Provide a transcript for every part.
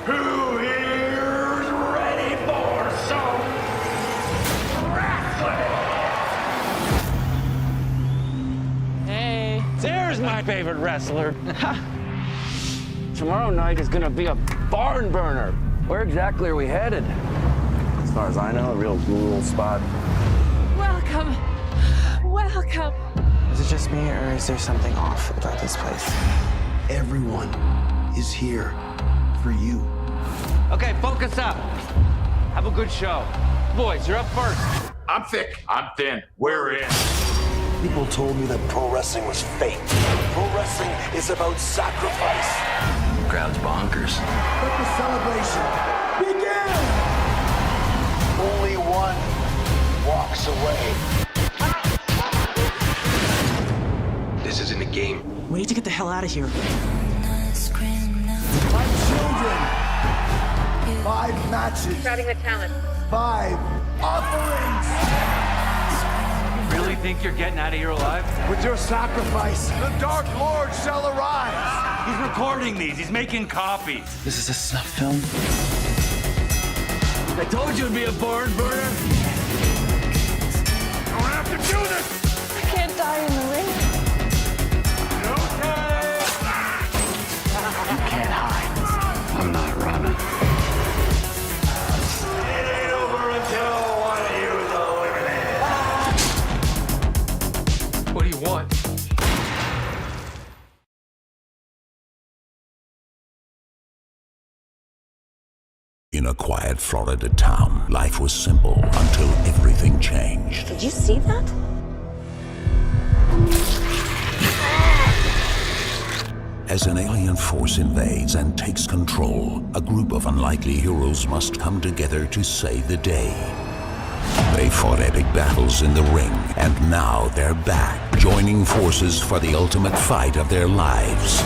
Who here's ready for some wrestling? Hey, there's my favorite wrestler. Tomorrow night is gonna be a barn burner. Where exactly are we headed? As far as I know, a real rural spot. Welcome. Welcome. Is it just me, or is there something off about this place? Everyone is here for you. Okay, focus up. Have a good show. Boys, you're up first. I'm thick. I'm thin. We're in. People told me that pro wrestling was fake. Pro wrestling is about sacrifice. Crowd's bonkers. Let the celebration begin! Only one walks away. This isn't a game. We need to get the hell out of here. 5 children. 5 matches. Scouting the talent. 5 offerings. Really think you're getting out of here alive? With your sacrifice, the Dark Lord shall arise. He's recording these. He's making copies. This is a snuff film. I told you it'd be a barn burner. Don't have to do this. I can't die in the ring. You can't hide. I'm not running. It ain't over until one of you's eliminated. What do you want? In a quiet Florida town, life was simple until everything changed. Did you see that? As an alien force invades and takes control, a group of unlikely heroes must come together to save the day. They fought epic battles in the ring, and now they're back, joining forces for the ultimate fight of their lives.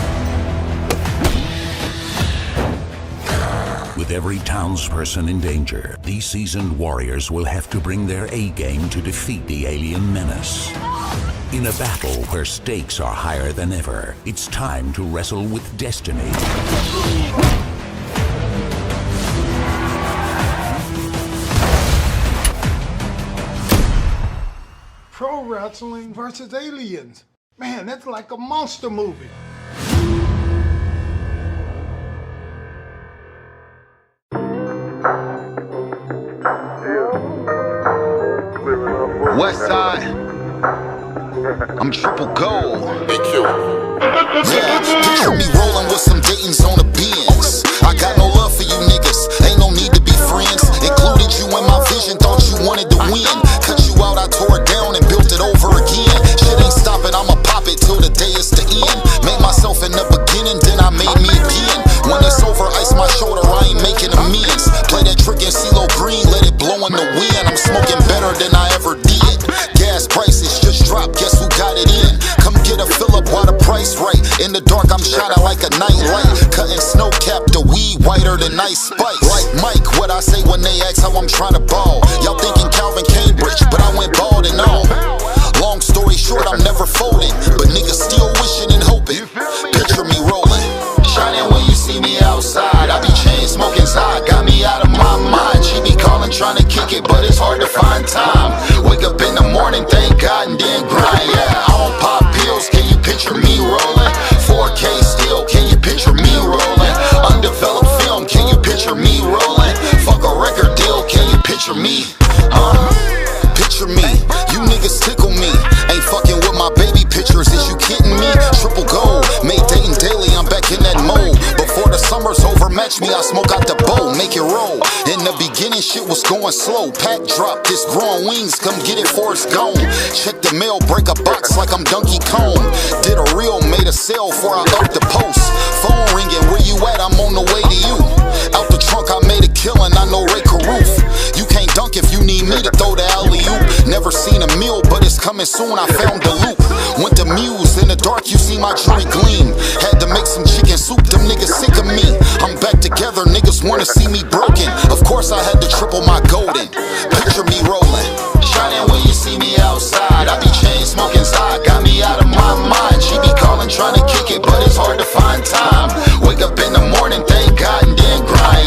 With every townsperson in danger, these seasoned warriors will have to bring their A-game to defeat the alien menace. In a battle where stakes are higher than ever, it's time to wrestle with destiny. Pro wrestling versus aliens. Man, that's like a monster movie. West Side, I'm triple gold. Thank you. Yeah, picture me rolling with some Dayton's on the Benz. I got no love for you niggas, ain't no need to be friends. Included you in my vision, thought you wanted to win. Cut you out, I tore it down and built it over again. Shit ain't stopping, I'ma pop it till the day is the end. Made myself in the beginning, then I made me again. When it's over, ice my shoulder, I ain't making amends. Play that trick in CeeLo Green, let it blow in the wind. I'm smoking better than I ever did. Gas prices just dropped, guess who got it in? Come get a fill up while the price right. In the dark, I'm shining like a night light. Cutting snow cap, the weed whiter than ice spikes. Like Mike, what I say when they ask how I'm trying to ball. Y'all thinking Calvin Cambridge, but I went bald and all. Long story short, I'm never folding, but niggas still wishing and hoping. Picture me rolling, shining when you see me outside. I be chain smoking side, got me out of my mind. She be calling, trying to kick it, but it's hard to find time. Wake up in the morning, thank God, and then grind. Yeah, I don't pop pills, can you picture me rolling? 4K still, can you picture me rolling? Undeveloped film, can you picture me rolling? Fuck a record deal, can you picture me? Picture me, you niggas tickle me. Ain't fucking with my baby pictures, is you kidding me? Triple gold, made Dayton daily, I'm back in that mode. Before the summer's over, match me, I smoke out the bowl, make it roll. In the beginning, shit was going slow. Pack drop, this growing wings, come get it before it's gone. Check the mail, break a box like I'm Donkey Kong. Did a reel, made a sale before I up the post. Phone ringing, where you at? I'm on the way to you. Out the trunk, I made a killing, I know Ray Caruth. You can't dunk if you need me to throw the alley-oop. Never seen a meal, but it's coming soon, I found the loop. Went to Muse, in the dark you see my jewelry gleam. Had to make some chicken soup, them niggas sick of me. I'm back together, niggas wanna see me broken. Of course I had to triple my golden. Picture me rolling, shining when you see me outside. I be chain smoking side, got me out of my mind. She be calling, trying to kick it, but it's hard to find time. Wake up in the morning, thank God, and then grind.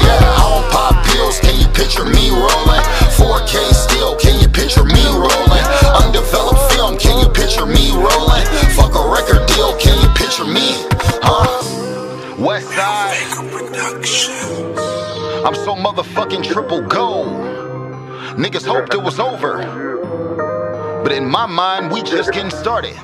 West Side. I'm so motherfucking triple gold. Niggas hoped it was over, but in my mind, we just getting started.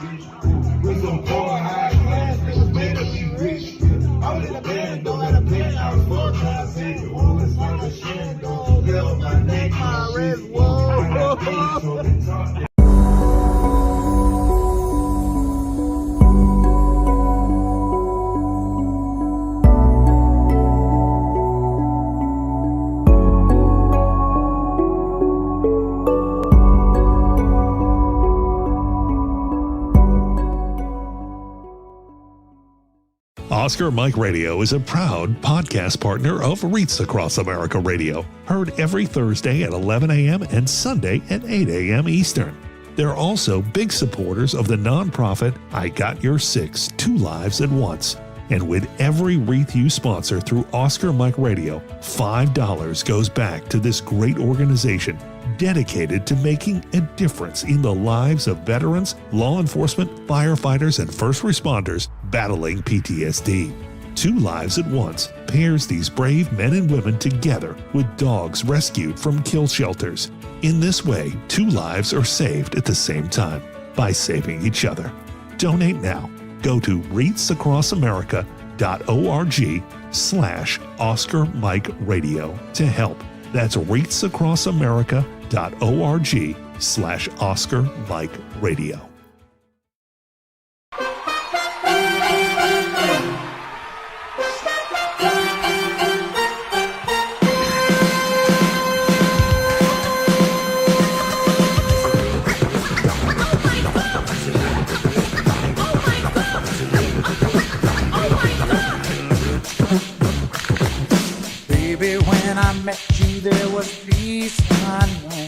Oscar Mike Radio is a proud podcast partner of Wreaths Across America Radio, heard every Thursday at 11 a.m. and Sunday at 8 a.m. Eastern. They're also big supporters of the nonprofit I Got Your Six, Two Lives at Once. And with every Wreath you sponsor through Oscar Mike Radio, $5 goes back to this great organization dedicated to making a difference in the lives of veterans, law enforcement, firefighters, and first responders battling PTSD. Two Lives at Once pairs these brave men and women together with dogs rescued from kill shelters. In this way, two lives are saved at the same time by saving each other. Donate now. Go to wreathsacrossamerica.org/Oscar Mike Radio to help. That's wreathsacrossamerica.org/Oscar Mike Radio. There was peace unknown.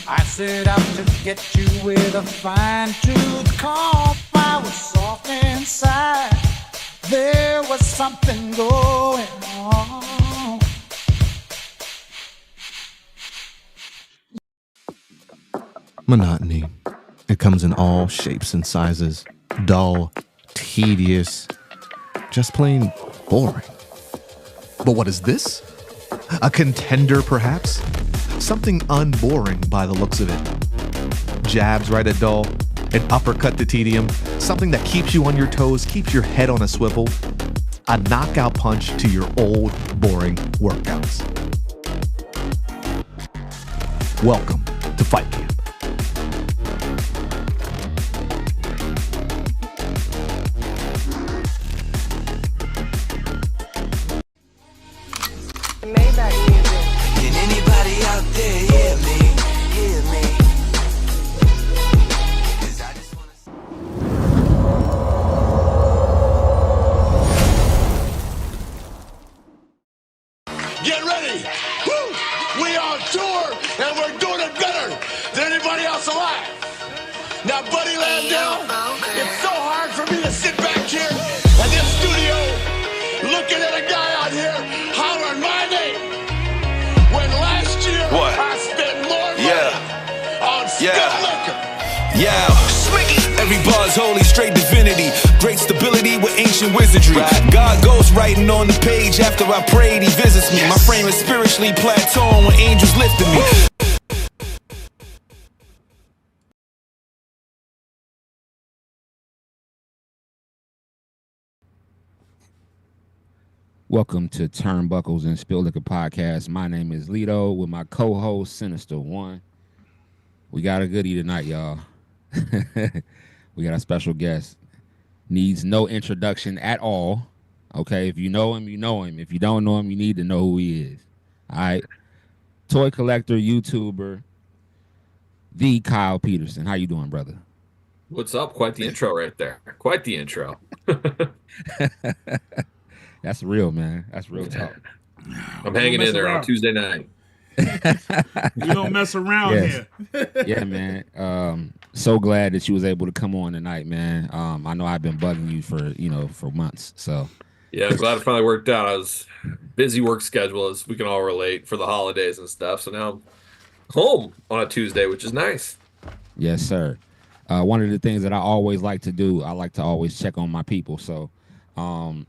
I set out to get you with a fine-tooth comb. I was soft inside. There was something going on. Monotony. It comes in all shapes and sizes. Dull, tedious, just plain boring. But what is this? A contender, perhaps? Something unboring by the looks of it. Jabs right at dull, an uppercut to tedium, something that keeps you on your toes, keeps your head on a swivel, a knockout punch to your old, boring workouts. Welcome to Fight Camp. Can anybody out there hear me? Hear me? Get ready! Woo! We on tour and we're doing it better than anybody else alive. Now, Buddy Landell, it's so hard for me to sit back here in this studio looking at a guy out here hollering my name. When last year I spent more money on skilled liquor. Every bar's holy, straight divinity. Great stability with ancient wizardry. God ghost writing on the page after I prayed, he visits me. My frame is spiritually plateauing when angels lifted me. Welcome to Turnbuckles and Spill Liquor Podcast. My name is Lito with my co-host Sinista1. We got a goodie tonight, y'all. We got a special guest. Needs no introduction at all. Okay, if you know him, you know him. If you don't know him, you need to know who he is. All right. Toy collector, YouTuber, the Kyle Peterson. How you doing, brother? What's up? Quite the intro right there. Quite the intro. That's real, man. That's real talk. I'm hanging in there on Tuesday night. We don't mess around here. Yeah, man. So glad that you was able to come on tonight, man. I know I've been bugging you for months. So yeah, I'm glad it finally worked out. I was busy work schedule, as we can all relate, for the holidays and stuff. So now I'm home on a Tuesday, which is nice. Yes, sir. One of the things that I always like to do, I like to always check on my people. So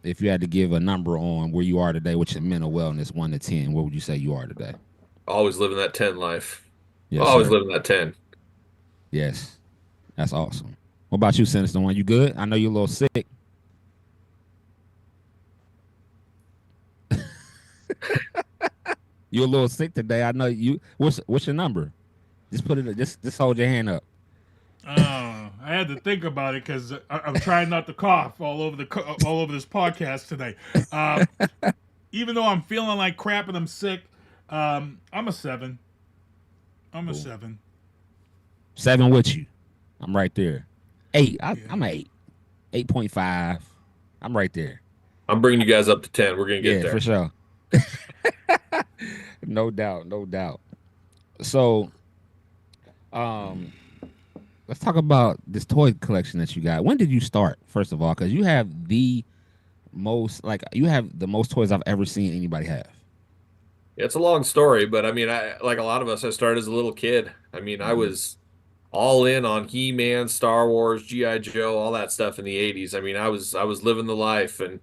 if you had to give a number on where you are today with your mental wellness, 1 to 10, what would you say you are today? Always living that 10 life. Yes, Always sir. living that 10. Yes, that's awesome. What about you, Sinista1? You good? I know you're a little sick. You're a little sick today. I know you. What's your number? Just put it. Just hold your hand up. I had to think about it because I'm trying not to cough all over this podcast today. Even though I'm feeling like crap and I'm sick, I'm a 7. I'm a 7. 7 with you. I'm right there. 8. I'm an 8. 8.5. I'm right there. I'm bringing you guys up to 10. We're gonna get there for sure. No doubt, no doubt. So, let's talk about this toy collection that you got. When did you start, first of all? Because you have the most toys I've ever seen anybody have. It's a long story, but I mean, I like a lot of us, I started as a little kid. I mean, I was all in on He-Man, Star Wars, G.I. Joe, all that stuff in the 80s. I mean, I was living the life, and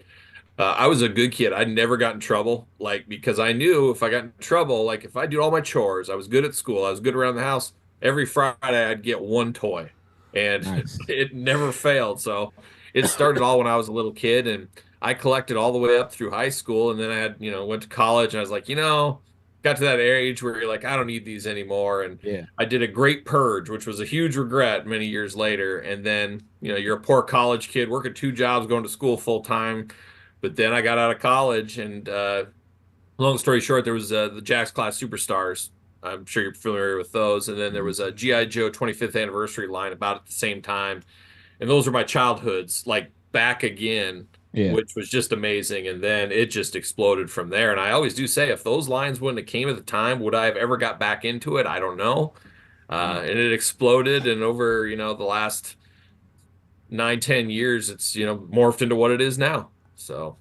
I was a good kid. I never got in trouble, like, because I knew if I got in trouble, like if I did all my chores, I was good at school, I was good around the house, every Friday I'd get one toy, and it never failed. So it started all when I was a little kid, and I collected all the way up through high school, and then I had, went to college, and I was like, got to that age where you're like, I don't need these anymore. And I did a great purge, which was a huge regret many years later. And then, you're a poor college kid working 2 jobs, going to school full time. But then I got out of college, and long story short, there was the Jax Class Superstars. I'm sure you're familiar with those. And then there was a G.I. Joe 25th anniversary line about at the same time. And those are my childhoods, like back again, which was just amazing. And then it just exploded from there. And I always do say, if those lines wouldn't have came at the time, would I have ever got back into it? I don't know. And it exploded. And over, the last 9-10 years, it's, morphed into what it is now. So,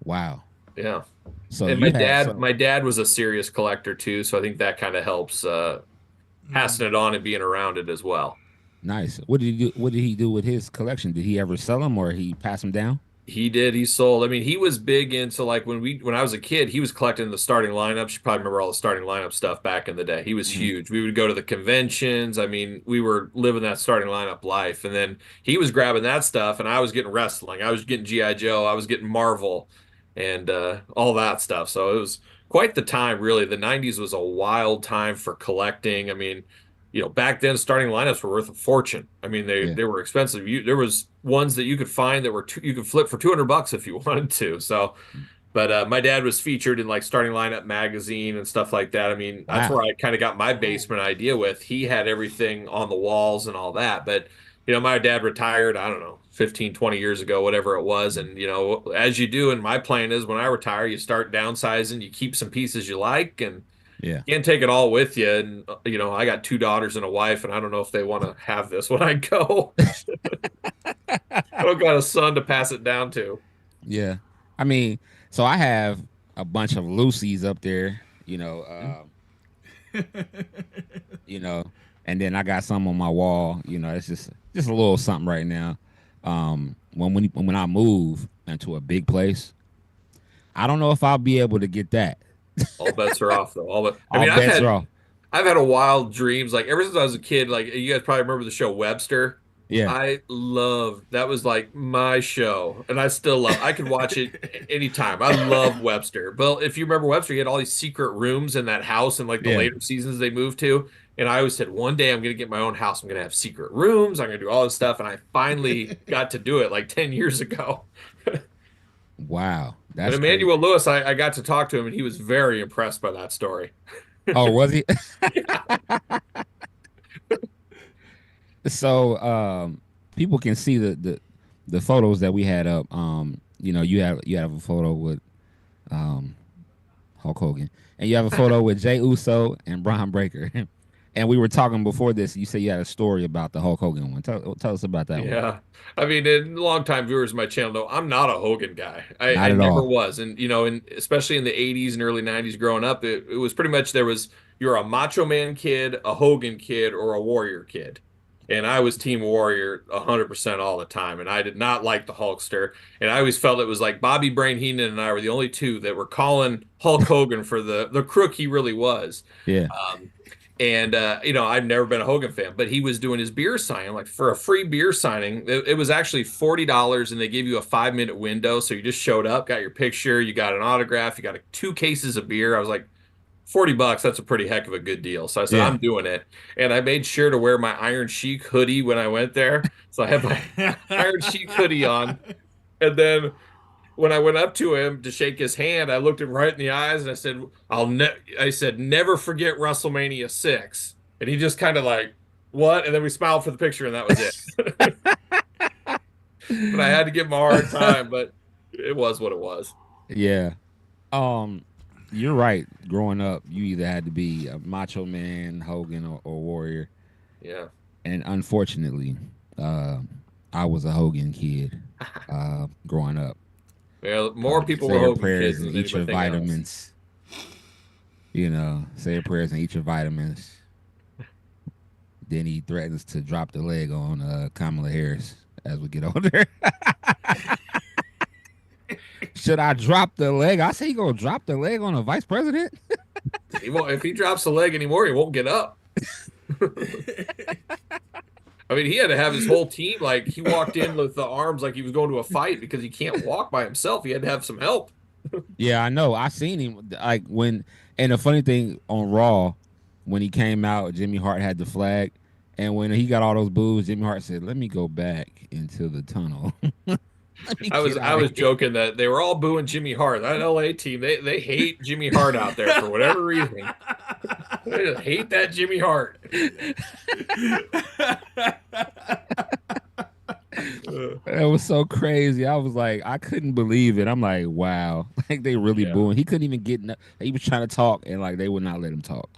wow. Yeah. So and my dad was a serious collector too. So I think that kind of helps passing it on and being around it as well. Nice. What did he do with his collection? Did he ever sell them, or he pass them down? He did. He sold. I mean, he was big into, like, when I was a kid, he was collecting the starting lineups. You probably remember all the starting lineup stuff back in the day. He was huge. We would go to the conventions. I mean, we were living that starting lineup life. And then he was grabbing that stuff, and I was getting wrestling. I was getting G.I. Joe. I was getting Marvel and all that stuff. So it was quite the time, really. The 90s was a wild time for collecting. I mean, back then starting lineups were worth a fortune. I mean, they were expensive. There was ones that you could find that were you could flip for $200 if you wanted to. So, but my dad was featured in like Starting Lineup magazine and stuff like that. I mean, that's where I kind of got my basement idea with. He had everything on the walls and all that. But, my dad retired, I don't know, 15, 20 years ago, whatever it was. And, as you do, and my plan is when I retire, you start downsizing, you keep some pieces you like, and you can't take it all with you. And, I got 2 daughters and a wife, and I don't know if they want to have this when I go. I don't got a son to pass it down to. Yeah. I mean, so I have a bunch of Lucy's up there, and then I got some on my wall. It's just a little something right now. When I move into a big place, I don't know if I'll be able to get that. All bets are off, though. I've had a wild dreams. Like, ever since I was a kid, like, you guys probably remember the show Webster. Yeah. I loved that. Was like my show, and I still love. I could watch it anytime. I love Webster. Well, if you remember Webster, he had all these secret rooms in that house, and like the later seasons they moved to. And I always said, one day I'm going to get my own house. I'm going to have secret rooms. I'm going to do all this stuff. And I finally got to do it like 10 years ago. Wow. And Emmanuel Lewis, I got to talk to him, and he was very impressed by that story. Oh, was he? So people can see the photos that we had up. You have a photo with Hulk Hogan, and you have a photo with Jey Uso and Braun Breaker. And we were talking before this. You said you had a story about the Hulk Hogan one. Tell us about that one. Yeah. I mean, and longtime viewers of my channel know I'm not a Hogan guy. I never was. And, especially in the 80s and early 90s growing up, it was pretty much you're a Macho Man kid, a Hogan kid, or a Warrior kid. And I was Team Warrior 100% all the time. And I did not like the Hulkster. And I always felt it was like Bobby Brain Heenan and I were the only two that were calling Hulk Hogan for the crook he really was. Yeah. You know, I've never been a Hogan fan, but he was doing his beer signing, like for a free beer signing. It was actually $40 and they gave you a 5-minute window. So you just showed up, got your picture, you got an autograph, you got 2 cases of beer. I was like, $40, that's a pretty heck of a good deal. So I said, I'm doing it. And I made sure to wear my Iron Sheik hoodie when I went there. So I had my Iron Sheik hoodie on. And then when I went up to him to shake his hand, I looked him right in the eyes and I said, I said, never forget WrestleMania 6. And he just kind of like, what? And then we smiled for the picture and that was it. But I had to give him a hard time, but it was what it was. Yeah. You're right. Growing up, you either had to be a Macho Man, Hogan, or Warrior. Yeah. And unfortunately, I was a Hogan kid growing up. Well, more people say were your Hogan prayers kids and than eat your anything vitamins. You know, say your prayers and eat your vitamins. Then he threatens to drop the leg on Kamala Harris as we get older. Should I drop the leg? I say you gonna drop the leg on a vice president? He won't, if he drops the leg anymore, he won't get up. I mean, he had to have his whole team. Like, he walked in with the arms like he was going to a fight because he can't walk by himself. He had to have some help. Yeah, I know. I seen him like when, and the funny thing on Raw, when he came out, Jimmy Hart had the flag, and when he got all those boos, Jimmy Hart said, "Let me go back into the tunnel." I was joking that they were all booing Jimmy Hart. That LA team, they hate Jimmy Hart out there for whatever reason. They just hate that Jimmy Hart. It was so crazy. I was like, I couldn't believe it. I'm like, wow, like they really booing. He couldn't even get. He was trying to talk, and like they would not let him talk.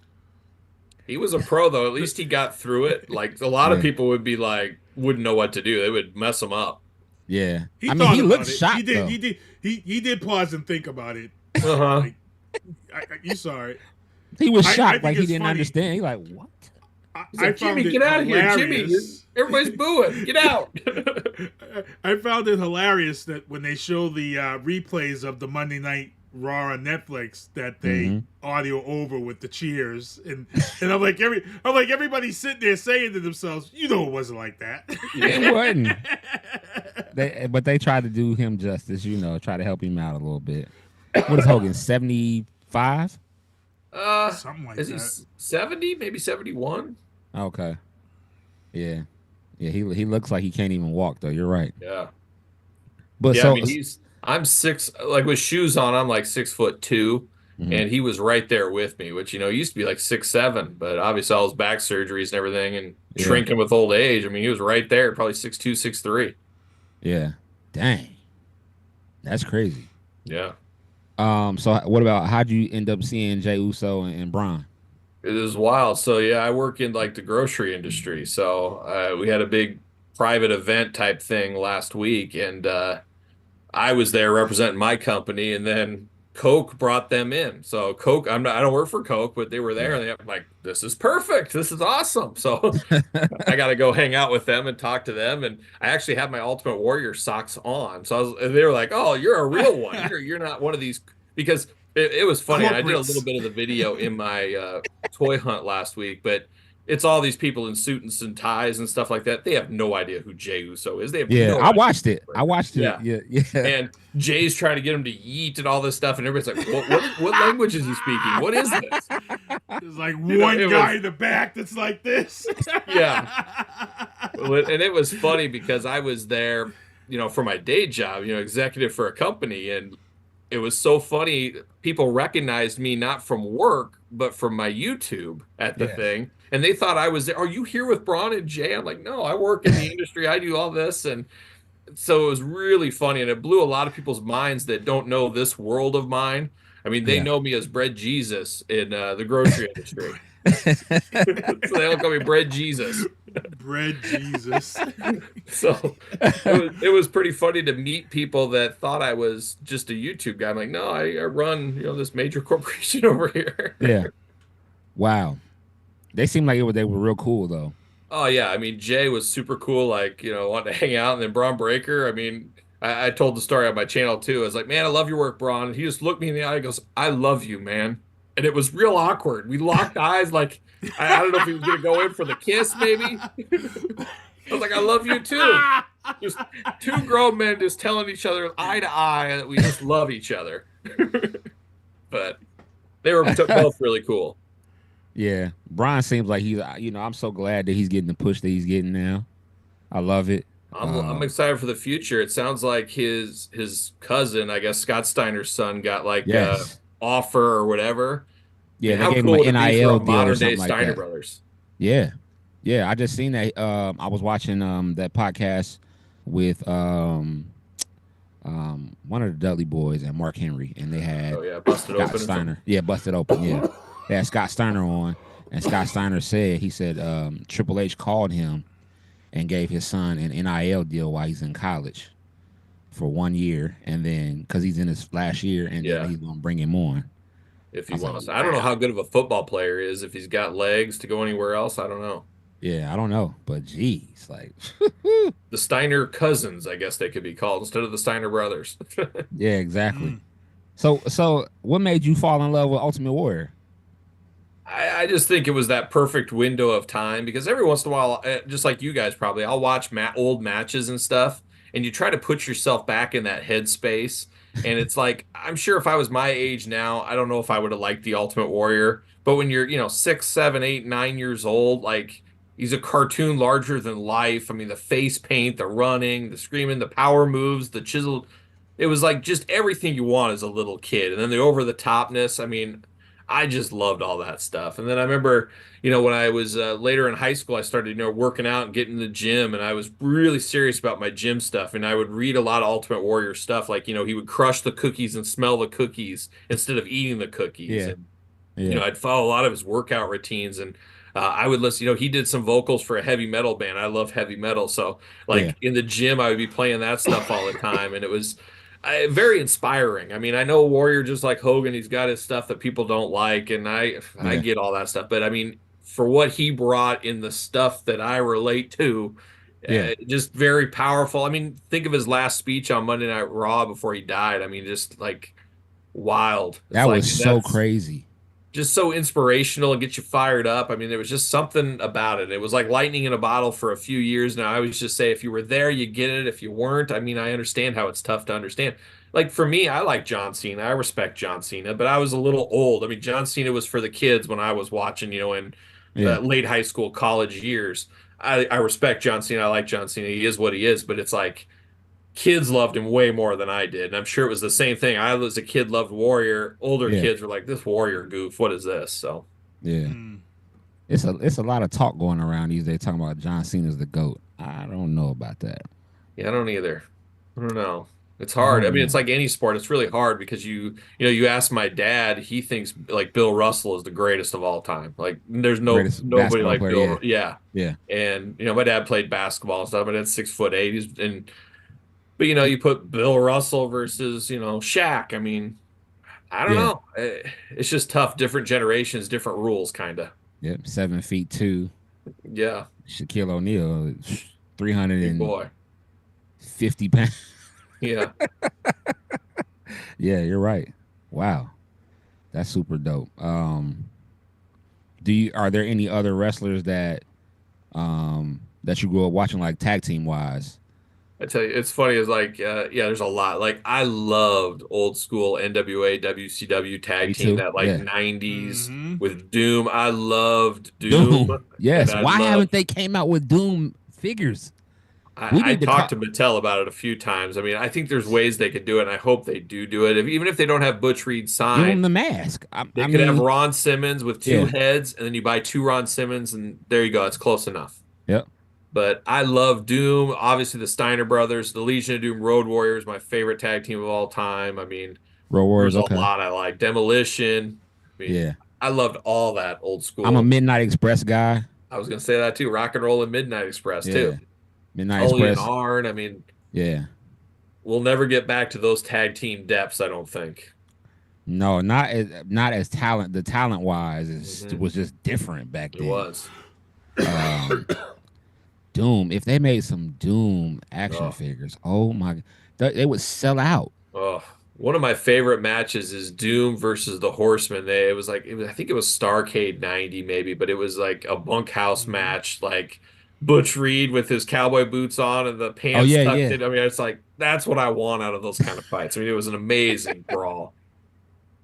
He was a pro though. At least he got through it. Like a lot of people would be like, wouldn't know what to do. They would mess him up. Yeah, He I mean, he looked it. shocked. He did. Though. He did pause and think about it. Uh-huh. You saw it. He was I shocked, think like he it's didn't funny. understand. He like, what? He's like, Jimmy, get out of here, Jimmy! Everybody's booing. Get out! I found it hilarious that when they show the replays of the Monday Night Raw on Netflix, that they audio over with the cheers, and I'm like everybody's sitting there saying to themselves, you know, it wasn't like that. It wasn't. But they tried to do him justice, you know, try to help him out a little bit. What is Hogan, 75? Something like is that. He 70, maybe 71? Okay. Yeah. He looks like he can't even walk though. You're right. Yeah. But yeah, so I mean, I'm 6, like with shoes on, I'm like 6'2", and he was right there with me, which, you know, he used to be like 6'7", but obviously all his back surgeries and everything and shrinking with old age. I mean, he was right there, probably 6'2", 6'3". Yeah. Dang. That's crazy. Yeah. So what about, how'd you end up seeing Jey Uso and Braun? It was wild. So yeah, I work in like the grocery industry. So we had a big private event type thing last week, and I was there representing my company, and then Coke brought them in. So Coke, I don't work for Coke, but they were there, and I'm like, this is perfect. This is awesome. So I got to go hang out with them and talk to them. And I actually had my Ultimate Warrior socks on. So they were like, oh, you're a real one. You're not one of these, because it was funny. I did a little bit of the video in my toy hunt last week, but it's all these people in suits and ties and stuff like that. They have no idea who Jey Uso is. They have no I idea. watched it. Yeah. And Jay's trying to get him to yeet and all this stuff, and everybody's like, what language is he speaking? What is this? There's like one guy in the back that's like this. Yeah. And it was funny because I was there, you know, for my day job, you know, executive for a company, and it was so funny. People recognized me not from work, but from my YouTube at the thing. And they thought I was there. Are you here with Braun and Jay? I'm like, no, I work in the industry. I do all this. And so it was really funny. And it blew a lot of people's minds that don't know this world of mine. I mean, they know me as Bread Jesus in the grocery industry. So they all call me Bread Jesus. Bread Jesus. So it was pretty funny to meet people that thought I was just a YouTube guy. I'm like, no, I run, you know, this major corporation over here. Yeah. Wow. They seemed like they were real cool though. Oh yeah, I mean Jay was super cool, like wanted to hang out, and then Braun Breaker. I mean, I told the story on my channel too. I was like, man, I love your work, Braun. And he just looked me in the eye and goes, I love you, man. And it was real awkward. We locked eyes, like I don't know if he was gonna go in for the kiss, maybe. I was like, I love you too. Just two grown men just telling each other eye to eye that we just love each other. But they were both really cool. Yeah, Brian seems like he's. I'm so glad that he's getting the push that he's getting now. I love it. I'm excited for the future. It sounds like his cousin, I guess Scott Steiner's son, got like offer or whatever. Yeah, And they how gave cool him would an it be for NIL a deal or modern day something like Steiner that. brothers? Yeah, I just seen that. I was watching that podcast with one of the Dudley boys and Mark Henry, and they had Busted Scott Open. Steiner. Yeah, Busted Open. Yeah, they had Scott Steiner on, and Scott Steiner said Triple H called him and gave his son an NIL deal while he's in college for 1 year, and then because he's in his last year, and then he's gonna bring him on If he wants. I don't know how good of a football player he is. If he's got legs to go anywhere else, I don't know. Yeah, I don't know, but geez, like the Steiner cousins, I guess they could be called instead of the Steiner brothers. Yeah, exactly. So what made you fall in love with Ultimate Warrior? I just think it was that perfect window of time because every once in a while, just like you guys probably, I'll watch old matches and stuff, and you try to put yourself back in that headspace. And it's like, I'm sure if I was my age now, I don't know if I would have liked the Ultimate Warrior. But when you're 6, 7, 8, 9 years old, like he's a cartoon larger than life. I mean, the face paint, the running, the screaming, the power moves, the chisel. It was like just everything you want as a little kid. And then the over the topness. I mean, I just loved all that stuff. And then I remember, when I was later in high school, I started, working out and getting in the gym, and I was really serious about my gym stuff. And I would read a lot of Ultimate Warrior stuff, like, he would crush the cookies and smell the cookies instead of eating the cookies. And, I'd follow a lot of his workout routines, and I would listen. He did some vocals for a heavy metal band. I love heavy metal, so in the gym, I would be playing that stuff all the time, and it was very inspiring. I mean, I know Warrior, just like Hogan, he's got his stuff that people don't like, and I get all that stuff. But I mean, for what he brought in the stuff that I relate to, just very powerful. I mean, think of his last speech on Monday Night Raw before he died. I mean, just like wild. That was so crazy. Just so inspirational and get you fired up. I mean, there was just something about it. It was like lightning in a bottle for a few years now. I always just say, if you were there, you get it. If you weren't, I mean, I understand how it's tough to understand. Like for me, I like John Cena. I respect John Cena, but I was a little old. I mean, John Cena was for the kids when I was watching, in late high school, college years. I respect John Cena. I like John Cena. He is what he is, but it's like, kids loved him way more than I did. And I'm sure it was the same thing. I, as a kid, loved Warrior. Older kids were like, this Warrior goof, what is this? So it's a lot of talk going around these days talking about John Cena's the GOAT. I don't know about that. Yeah, I don't either. I don't know. It's hard. I mean, it's like any sport. It's really hard because you ask my dad, he thinks like Bill Russell is the greatest of all time. Like there's nobody like Bill. Yeah. And my dad played basketball and stuff. My dad's 6'8". But you put Bill Russell versus Shaq. I mean, I don't know. It's just tough. Different generations, different rules, kind of. Yep, 7'2". Yeah. Shaquille O'Neal, 350 pounds. Yeah. Yeah, you're right. Wow, that's super dope. Are there any other wrestlers that you grew up watching, like tag team wise? I tell you, it's funny. It's like, there's a lot. Like, I loved old school NWA, WCW tag team, that 90s with Doom. I loved Doom. Yes. Why haven't they came out with Doom figures? I talked to Mattel about it a few times. I mean, I think there's ways they could do it, and I hope they do it. Even if they don't have Butch Reed signed, give him the mask. They could have Ron Simmons with two heads, and then you buy 2 Ron Simmons, and there you go. It's close enough. Yep. But I love Doom. Obviously, the Steiner brothers, the Legion of Doom, Road Warriors, my favorite tag team of all time. I mean, Road Warriors. There's a lot I like. Demolition. I mean, I loved all that old school. I'm a Midnight Express guy. I was gonna say that too. Rock and Roll and Midnight Express too. Midnight Express. And Arn. I mean, we'll never get back to those tag team depths. I don't think. No, not as talent. The talent wise, it was just different back then. It was. Doom. If they made some Doom action figures, oh my, they would sell out. Oh, one of my favorite matches is Doom versus the Horsemen. I think it was Starcade 90 maybe, but it was like a bunkhouse match, like Butch Reed with his cowboy boots on and the pants tucked in. I mean, it's like, that's what I want out of those kind of fights. I mean, it was an amazing brawl.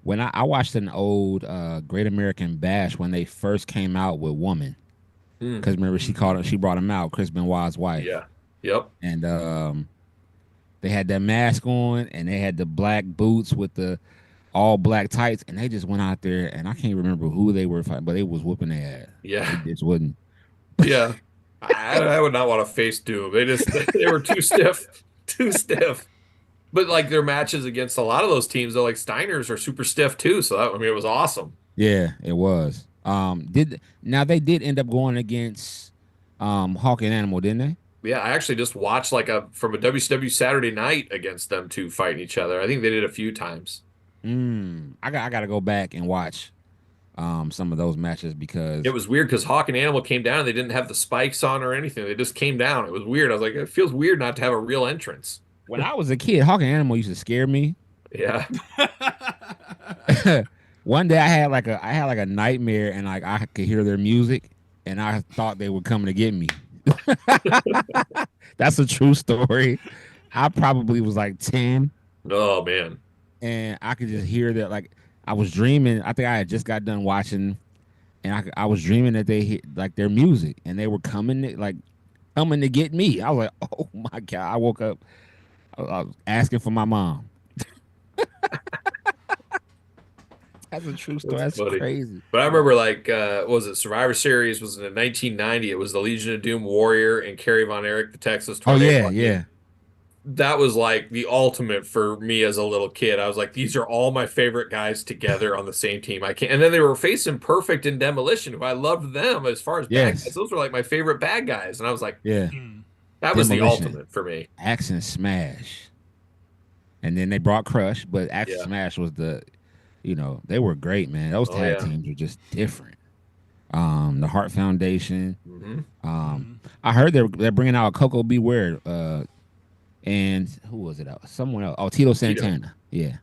When I watched an old Great American Bash when they first came out with Woman, because remember she brought him out, Chris Benoit's wife. Yeah. Yep. And they had that mask on and they had the black boots with the all black tights, and they just went out there, and I can't remember who they were fighting, but they was whooping their ass. Yeah. They just wouldn't. Yeah. I would not want to face Doom. They were too stiff. But like their matches against a lot of those teams, though, like Steiner's are super stiff too. So it was awesome. Yeah, it was. They did end up going against Hawk and Animal, didn't they? Yeah, I actually just watched from a WCW Saturday Night against them two fighting each other. I think they did a few times. I gotta go back and watch some of those matches because it was weird because Hawk and Animal came down and they didn't have the spikes on or anything. They just came down. It was weird. I was like, it feels weird not to have a real entrance. When I was a kid, Hawk and Animal used to scare me. Yeah. One day I had like a nightmare and like I could hear their music and I thought they were coming to get me. That's a true story. I probably was like 10. Oh man. And I could just hear that, like I was dreaming. I think I had just got done watching and I was dreaming that they hit like their music and they were coming to get me. I was like, oh my God. I woke up. I was asking for my mom. That's a true story. That's crazy. But I remember what was it? Survivor Series was in 1990. It was the Legion of Doom Warrior and Kerry Von Erich, the Texas Tornado. Oh yeah. That was like the ultimate for me as a little kid. I was like, these are all my favorite guys together on the same team. I can't. And then they were facing Perfect and Demolition, who I loved them as far as bad guys. Those were like my favorite bad guys. And I was like, yeah. That was the ultimate for me. Axe and Smash. And then they brought Crush, but Axe and Smash was they were great, man. Those tag teams were just different. The Hart Foundation. I heard they're bringing out Coco Beware. And who was it? Someone else. Oh, Tito Santana. Yeah.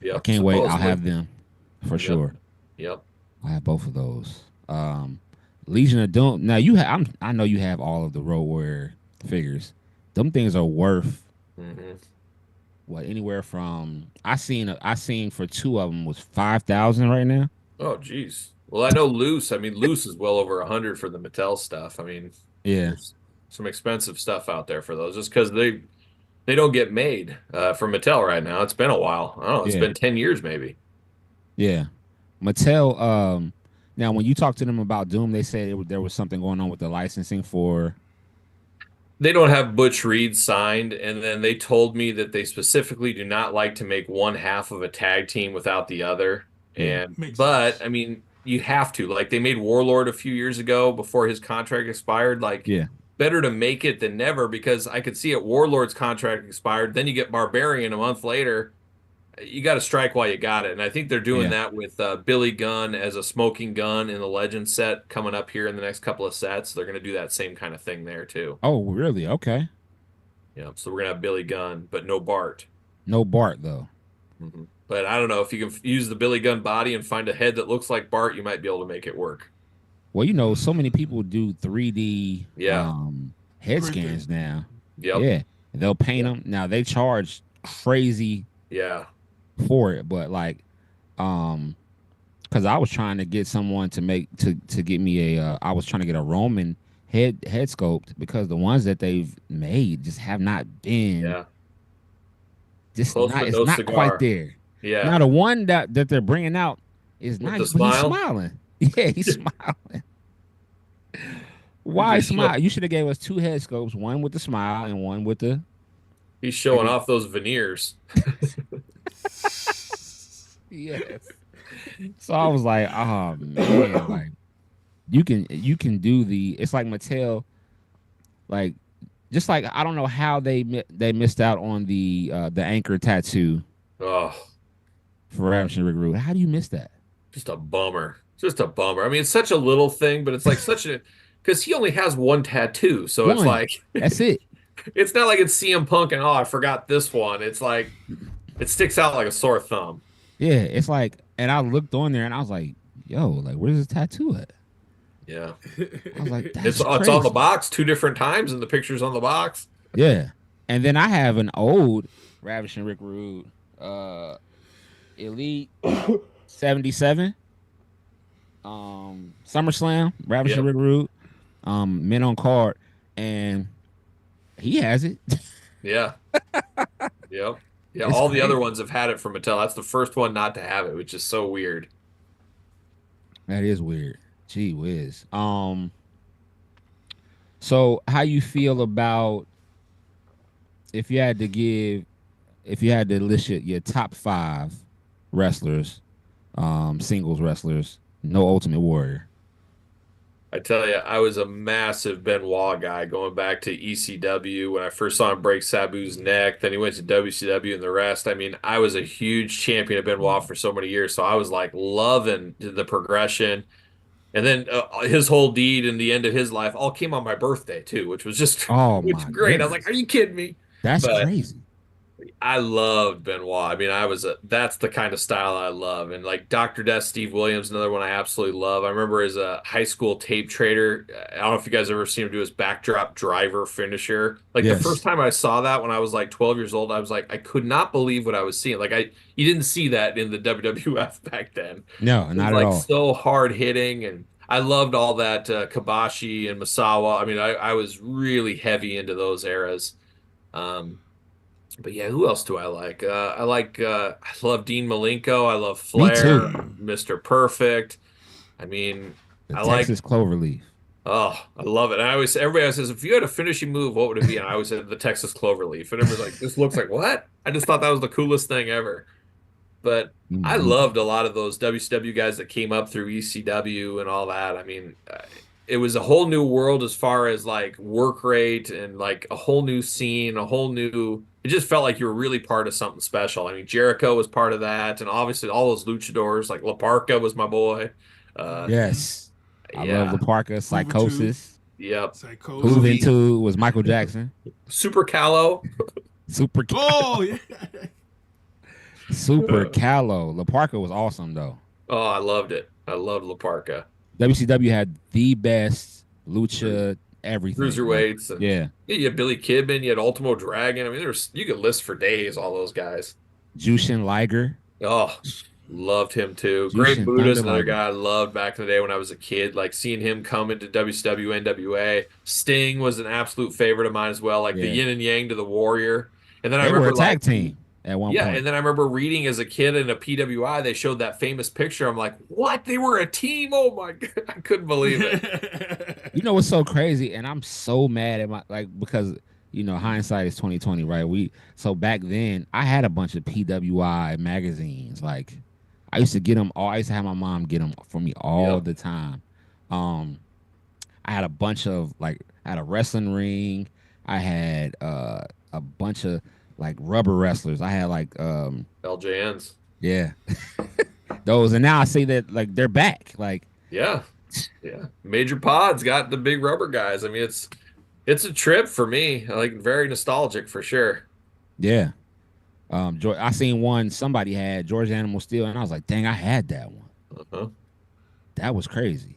Yeah. I can't wait. I'll have them for sure. Yep. I have both of those. Legion of Doom. Now I know you have all of the Road Warrior figures. Them things are worth what, anywhere from I seen for two of them was 5,000 right now. Oh geez. Well, I know Loose. I mean, Loose is well over 100 for the Mattel stuff. I mean, there's some expensive stuff out there for those, just because they don't get made from Mattel right now. It's been a while. I don't know. It's been 10 years maybe. Yeah, Mattel. Now, when you talk to them about Doom, they said there was something going on with the licensing for. They don't have Butch Reed signed, and then they told me that they specifically do not like to make one half of a tag team without the other. But I mean, you have to. Like, they made Warlord a few years ago before his contract expired. Like, better to make it than never, because I could see it. Warlord's contract expired, then you get Barbarian a month later. You got to strike while you got it. And I think they're doing that with Billy Gunn as a smoking gun in the Legend set coming up here in the next couple of sets. They're going to do that same kind of thing there too. Oh, really? Okay. Yeah. So we're going to have Billy Gunn, but no Bart. No Bart, though. But I don't know. If you can use the Billy Gunn body and find a head that looks like Bart, you might be able to make it work. Well, so many people do 3D head scans now. Yep. Yeah. They'll paint them. Now, they charge crazy for it, but because I was trying to get someone to get me I was trying to get a Roman head sculpt, because the ones that they've made just have not been it's not quite there. Now the one that they're bringing out is nice, but he's smiling. Yeah, he's smiling. Why smile? You should have gave us two head sculpts, one with the smile and one with the. He's showing off those veneers. Yes. So I was like, oh man, like you can do it's like Mattel, like just like I don't know how they missed out on the anchor tattoo. Oh, for Ravishing Rick Rude. How do you miss that? Just a bummer. I mean, it's such a little thing, but it's like because he only has one tattoo, so it's One. like That's it. it's not like it's CM Punk and I forgot this one. It's like it sticks out like a sore thumb. Yeah, it's like, and I looked on there and I was like, yo, like where's his tattoo at? Yeah, I was like, it's on the box 2 different times, and the picture's on the box. Yeah, and then I have an old Ravishing Rick Rude, Elite 77, SummerSlam, Ravishing Rick Rude, Men on Card, and he has it. Yeah. Yep. Yeah, It's all the other crazy. ones have had it from Mattel. That's the first one not to have it, which is so weird. That is weird. Gee whiz. So how you feel about if you had to list your top 5 wrestlers, singles wrestlers, no Ultimate Warrior? I tell you, I was a massive Benoit guy going back to ECW when I first saw him break Sabu's neck. Then he went to WCW and the rest. I mean, I was a huge champion of Benoit for so many years, so I was like loving the progression. And then his whole deed and the end of his life all came on my birthday too, which was just my great. I was like, "Are you kidding me?" That's But crazy. I loved Benoit. I mean, that's the kind of style I love. And like Dr. Death, Steve Williams, another one I absolutely love. I remember as a high school tape trader, I don't know if you guys ever seen him do his backdrop driver finisher. Like the first time I saw that when I was like 12 years old, I was like, I could not believe what I was seeing. Like you didn't see that in the WWF back then. No, It was not at like all. so hard hitting, and I loved all that Kabashi and Masawa. I mean, I was really heavy into those eras. But yeah, who else do I like? I love Dean Malenko. I love Flair, too. Mr. Perfect. I mean, I Texas Cloverleaf. Oh, I love it. And everybody always says, if you had a finishing move, what would it be? And I always said the Texas Cloverleaf. And everyone's like, this looks like what? I just thought that was the coolest thing ever. But I loved a lot of those WCW guys that came up through ECW and all that. I mean, it was a whole new world as far as like work rate and like a whole new scene, it just felt like you were really part of something special. I mean, Jericho was part of that. And obviously all those luchadors, like La Parca was my boy. Yes. I love La Parca, Psychosis. Yep. Juventud was Michael Jackson. Super Callow. Oh, yeah. Super Callow. La Parca was awesome, though. Oh, I loved it. I loved La Parca. WCW had the best lucha everything. Cruiserweights. And yeah. You had Billy Kidman. You had Ultimo Dragon. I mean, you could list for days all those guys. Jushin Liger. Oh, loved him too. Jushin Great Buddha's Thunder another Liger. guy I loved back in the day when I was a kid. Like seeing him come into WCW, NWA. Sting was an absolute favorite of mine as well. Like the yin and yang to the Warrior. And then I They remember were a tag team at one point. and then I remember reading as a kid in a PWI, they showed that famous picture. I'm like, what? They were a team? Oh my God. I couldn't believe it. You know what's so crazy? And I'm so mad at because hindsight is 2020, right? So back then I had a bunch of PWI magazines. Like I used to get them all. I used to have my mom get them for me all the time. I had a bunch of I had a wrestling ring. I had a bunch of rubber wrestlers. I had LJNs. Yeah. Those, and now I see that they're back. Yeah. Major Pod's got the big rubber guys. I mean, it's a trip for me. Very nostalgic for sure. Yeah. I seen one somebody had George Animal Steel, and I was like, dang, I had that one. Uh-huh. That was crazy.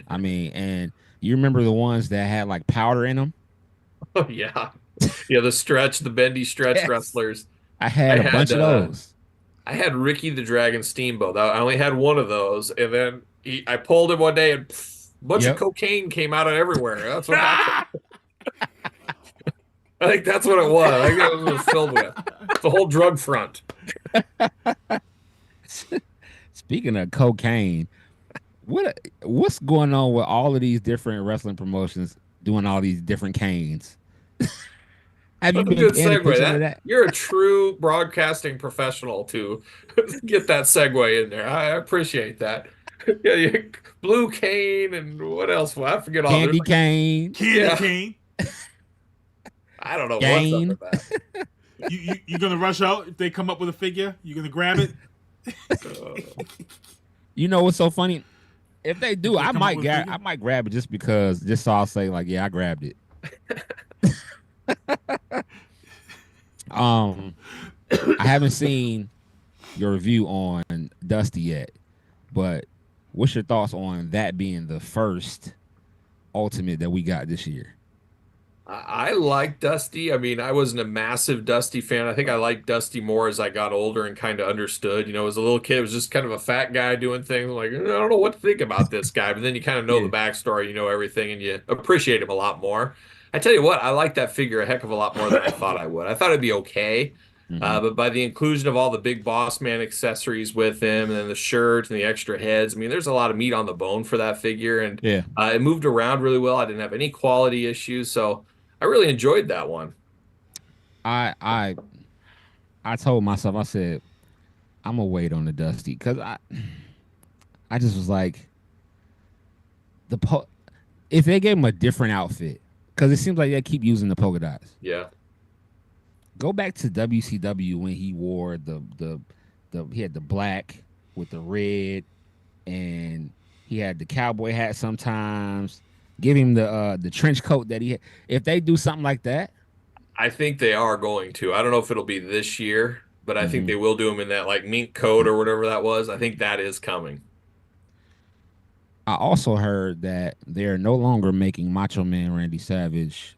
I mean, and you remember the ones that had powder in them? Oh yeah. Yeah, the bendy stretch wrestlers. I had a bunch of those. I had Ricky the Dragon Steamboat. I only had one of those, and then I pulled him one day, and a bunch of cocaine came out of everywhere. That's what happened. I think that's what it was. I think that was filled with the whole drug front. Speaking of cocaine, what's going on with all of these different wrestling promotions doing all these different canes? Have you been Good paying attention segue. to that? You're a true broadcasting professional to get that segue in there. I appreciate that. Yeah, Blue Cane and what else? Well, I forget all. Candy cane. Cane. I don't know Gain. what's up with that. You gonna rush out if they come up with a figure? You gonna grab it? You know what's so funny? If they do, I might grab it just because, just so I'll say like, yeah, I grabbed it. I haven't seen your review on Dusty yet, but what's your thoughts on that being the first Ultimate that we got this year? I like Dusty. I mean, I wasn't a massive Dusty fan. I think I liked Dusty more as I got older and kind of understood. You know, as a little kid, it was just kind of a fat guy doing things. Like, I don't know what to think about this guy. But then you kind of know the backstory, you know everything, and you appreciate him a lot more. I tell you what, I like that figure a heck of a lot more than I thought I would. I thought it'd be okay. But by the inclusion of all the big boss man accessories with him and then the shirt and the extra heads, I mean, there's a lot of meat on the bone for that figure. And it moved around really well. I didn't have any quality issues. So I really enjoyed that one. I told myself, I said, I'm gonna wait on the Dusty because I just was like, if they gave him a different outfit, because it seems like they keep using the polka dots. Yeah. Go back to WCW when he wore he had the black with the red, and he had the cowboy hat sometimes. Give him the trench coat that he had. If they do something like that, I think they are going to. I don't know if it'll be this year, but I think they will do him in that like mink coat or whatever that was. I think that is coming. I also heard that they're no longer making Macho Man Randy Savage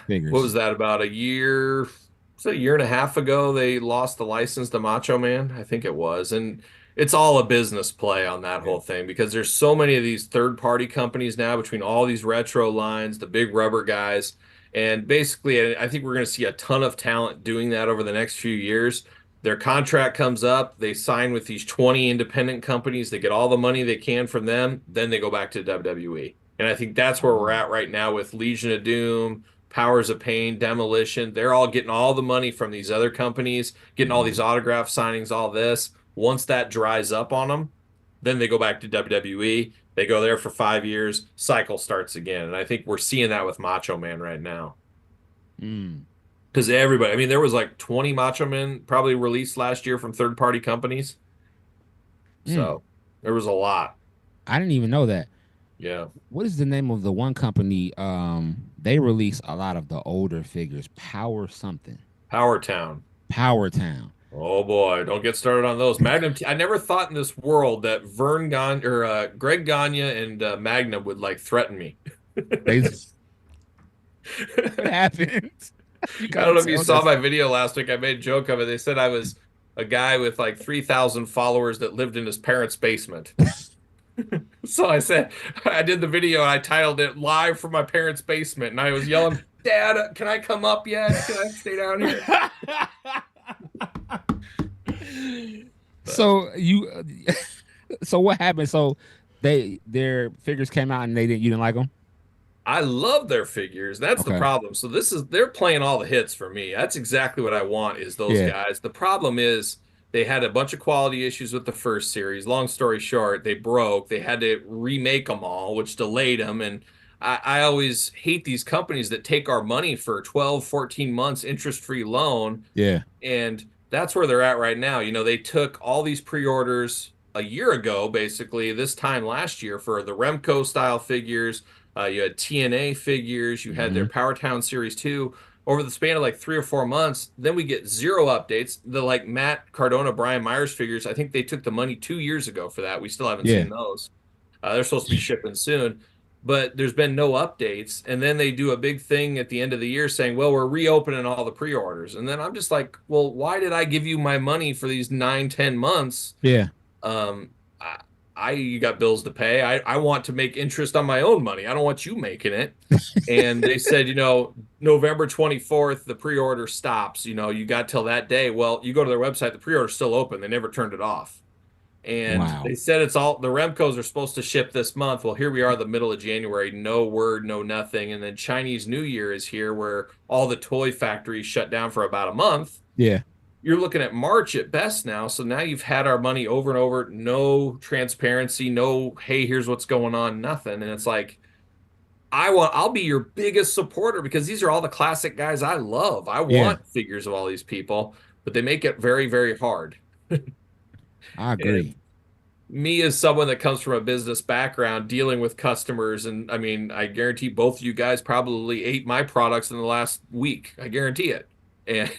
figures. What was that, about a year? Was it a year and a half ago they lost the license to Macho Man? I think it was. And it's all a business play on that whole thing because there's so many of these third-party companies now between all these retro lines, the big rubber guys, and basically I think we're going to see a ton of talent doing that over the next few years. Their contract comes up, they sign with these 20 independent companies, they get all the money they can from them, then they go back to WWE. And I think that's where we're at right now with Legion of Doom, Powers of Pain, Demolition. They're all getting all the money from these other companies, getting all these autograph signings, all this. Once that dries up on them, then they go back to WWE. They go there for 5 years. Cycle starts again. And I think we're seeing that with Macho Man right now. Because everybody, I mean, there was like 20 Macho Men probably released last year from third-party companies. So there was a lot. I didn't even know that. Yeah. What is the name of the one company? They release a lot of the older figures. Power something. Power Town. Oh boy, don't get started on those. Magnum. I never thought in this world that Greg Gagne and Magnum would like threaten me. What happened? I don't know if you saw my video last week. I made a joke of it. They said I was a guy with like 3,000 followers that lived in his parents' basement. So I said, I did the video and I titled it "Live from My Parents' Basement," and I was yelling, "Dad, can I come up yet? Can I stay down here?" So what happened? So their figures came out and you didn't like them? I love their figures. That's the problem. So they're playing all the hits for me. That's exactly what I want is those guys. The problem is they had a bunch of quality issues with the first series. Long story short, they broke. They had to remake them all, which delayed them. And I always hate these companies that take our money for 12, 14 months interest-free loan. Yeah. And that's where they're at right now. You know, they took all these pre-orders a year ago, basically, this time last year for the Remco style figures. You had TNA figures. You had their Power Town Series 2. Over the span of like 3 or 4 months, then we get 0 updates. The like Matt Cardona, Brian Myers figures, I think they took the money 2 years ago for that. We still haven't seen those. They're supposed to be shipping soon. But there's been no updates. And then they do a big thing at the end of the year saying, well, we're reopening all the pre-orders. And then I'm just like, well, why did I give you my money for these 9-10 months? Yeah. You got bills to pay. I want to make interest on my own money. I don't want you making it. And they said, you know, November 24th, the pre-order stops. You know, you got till that day. Well, you go to their website, the pre-order's still open. They never turned it off. And they said it's all the Remcos are supposed to ship this month. Well, here we are, the middle of January, no word, no nothing. And then Chinese New Year is here where all the toy factories shut down for about a month. Yeah. You're looking at March at best now. So now you've had our money over and over, no transparency, no, hey, here's what's going on, nothing. And it's like, I'll be your biggest supporter because these are all the classic guys I love. I want figures of all these people, but they make it very, very hard. I agree. me as someone that comes from a business background dealing with customers, and I mean, I guarantee both of you guys probably ate my products in the last week. I guarantee it. And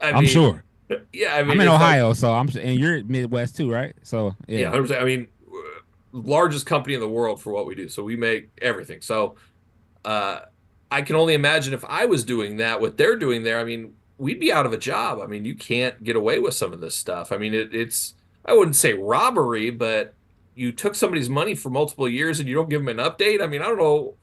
I'm sure. Yeah, I mean, I'm in it's Ohio, like, so and you're Midwest too, right? So yeah, 100%. I mean, largest company in the world for what we do. So we make everything. So I can only imagine if I was doing that, what they're doing there. I mean, we'd be out of a job. I mean, you can't get away with some of this stuff. I mean, it's, I wouldn't say robbery, but you took somebody's money for multiple years and you don't give them an update. I mean, I don't know.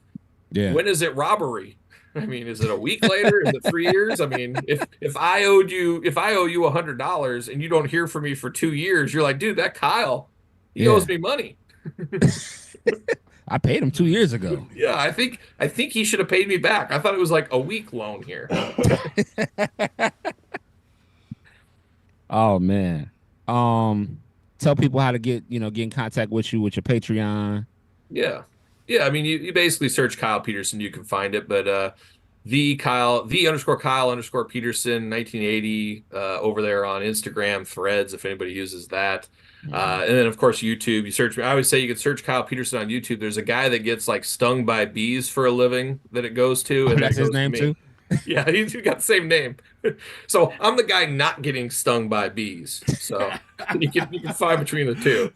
Yeah. When is it robbery? I mean, is it a week later? Is it 3 years? I mean, if I owe you $100 and you don't hear from me for 2 years, you're like, dude, that Kyle, he owes me money. I paid him 2 years ago. Yeah, I think he should have paid me back. I thought it was like a week loan here. Oh man. Tell people how to get in contact with you with your Patreon. Yeah. Yeah, I mean, you basically search Kyle Peterson, you can find it, but the_Kyle_Peterson 1980 over there on Instagram, Threads, if anybody uses that. And then of course YouTube. You search. I always say you can search Kyle Peterson on YouTube. There's a guy that gets like stung by bees for a living that it goes to, and that's his name too. Yeah, he's got the same name. So I'm the guy not getting stung by bees. So you can find between the two.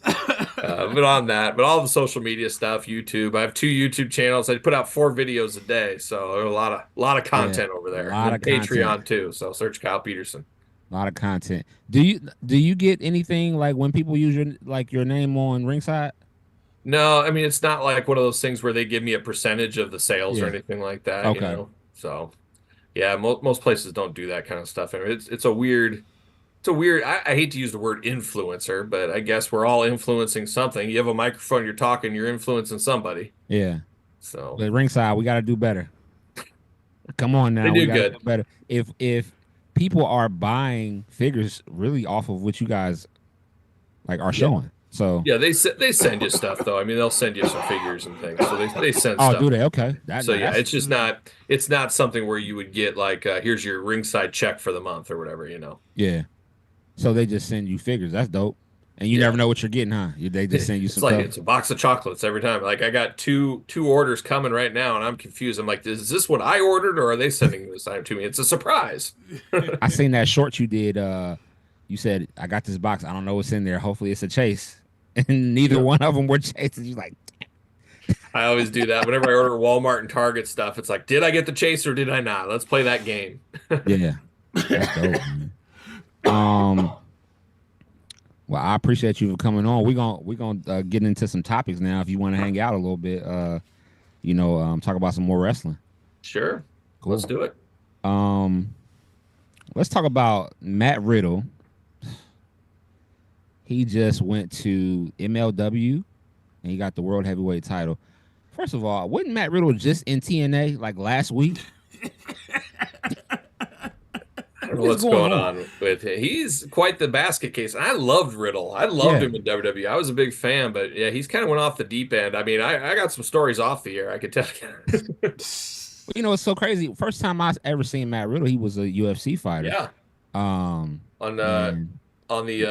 But all the social media stuff, YouTube. I have 2 YouTube channels. I put out 4 videos a day, so there's a lot of content over there. A lot of Patreon content. too. So search Kyle Peterson. A lot of content. Do you get anything like when people use your name on Ringside? No, I mean, it's not like one of those things where they give me a percentage of the sales or anything like that. Okay. You know? So yeah, most places don't do that kind of stuff. I mean, it's a weird. I hate to use the word influencer, but I guess we're all influencing something. You have a microphone, you're talking, you're influencing somebody. Yeah. So but Ringside, we got to do better. Come on now, They do good. Do better. If people are buying figures really off of what you guys like are showing, so yeah, they send you stuff though. I mean, they'll send you some figures and things. So they send. Oh, stuff. do they? Okay. So yeah, it's just not. It's not something where you would get like, here's your Ringside check for the month or whatever. You know. Yeah. So they just send you figures. That's dope. And you never know what you're getting, huh? They just send you some stuff. It's a box of chocolates every time. Like I got two orders coming right now, and I'm confused. I'm like, is this what I ordered, or are they sending this time to me? It's a surprise. I seen that short you did. You said I got this box. I don't know what's in there. Hopefully it's a chase. And neither one of them were chases. You're like, I always do that whenever I order Walmart and Target stuff. It's like, did I get the chase or did I not? Let's play that game. Yeah, that's dope, man. Well, I appreciate you for coming on. We're gonna get into some topics now. If you want to hang out a little bit, talk about some more wrestling. Sure, cool. Let's do it. Let's talk about Matt Riddle. He just went to MLW and he got the World Heavyweight title. First of all, wasn't Matt Riddle just in TNA like last week? I don't know what's going on with him. He's quite the basket case. And I loved Riddle. I loved him in WWE. I was a big fan, but yeah, he's kind of went off the deep end. I mean, I got some stories off the air, I could tell you. You know, it's so crazy. First time I ever seen Matt Riddle, he was a UFC fighter. Yeah. On the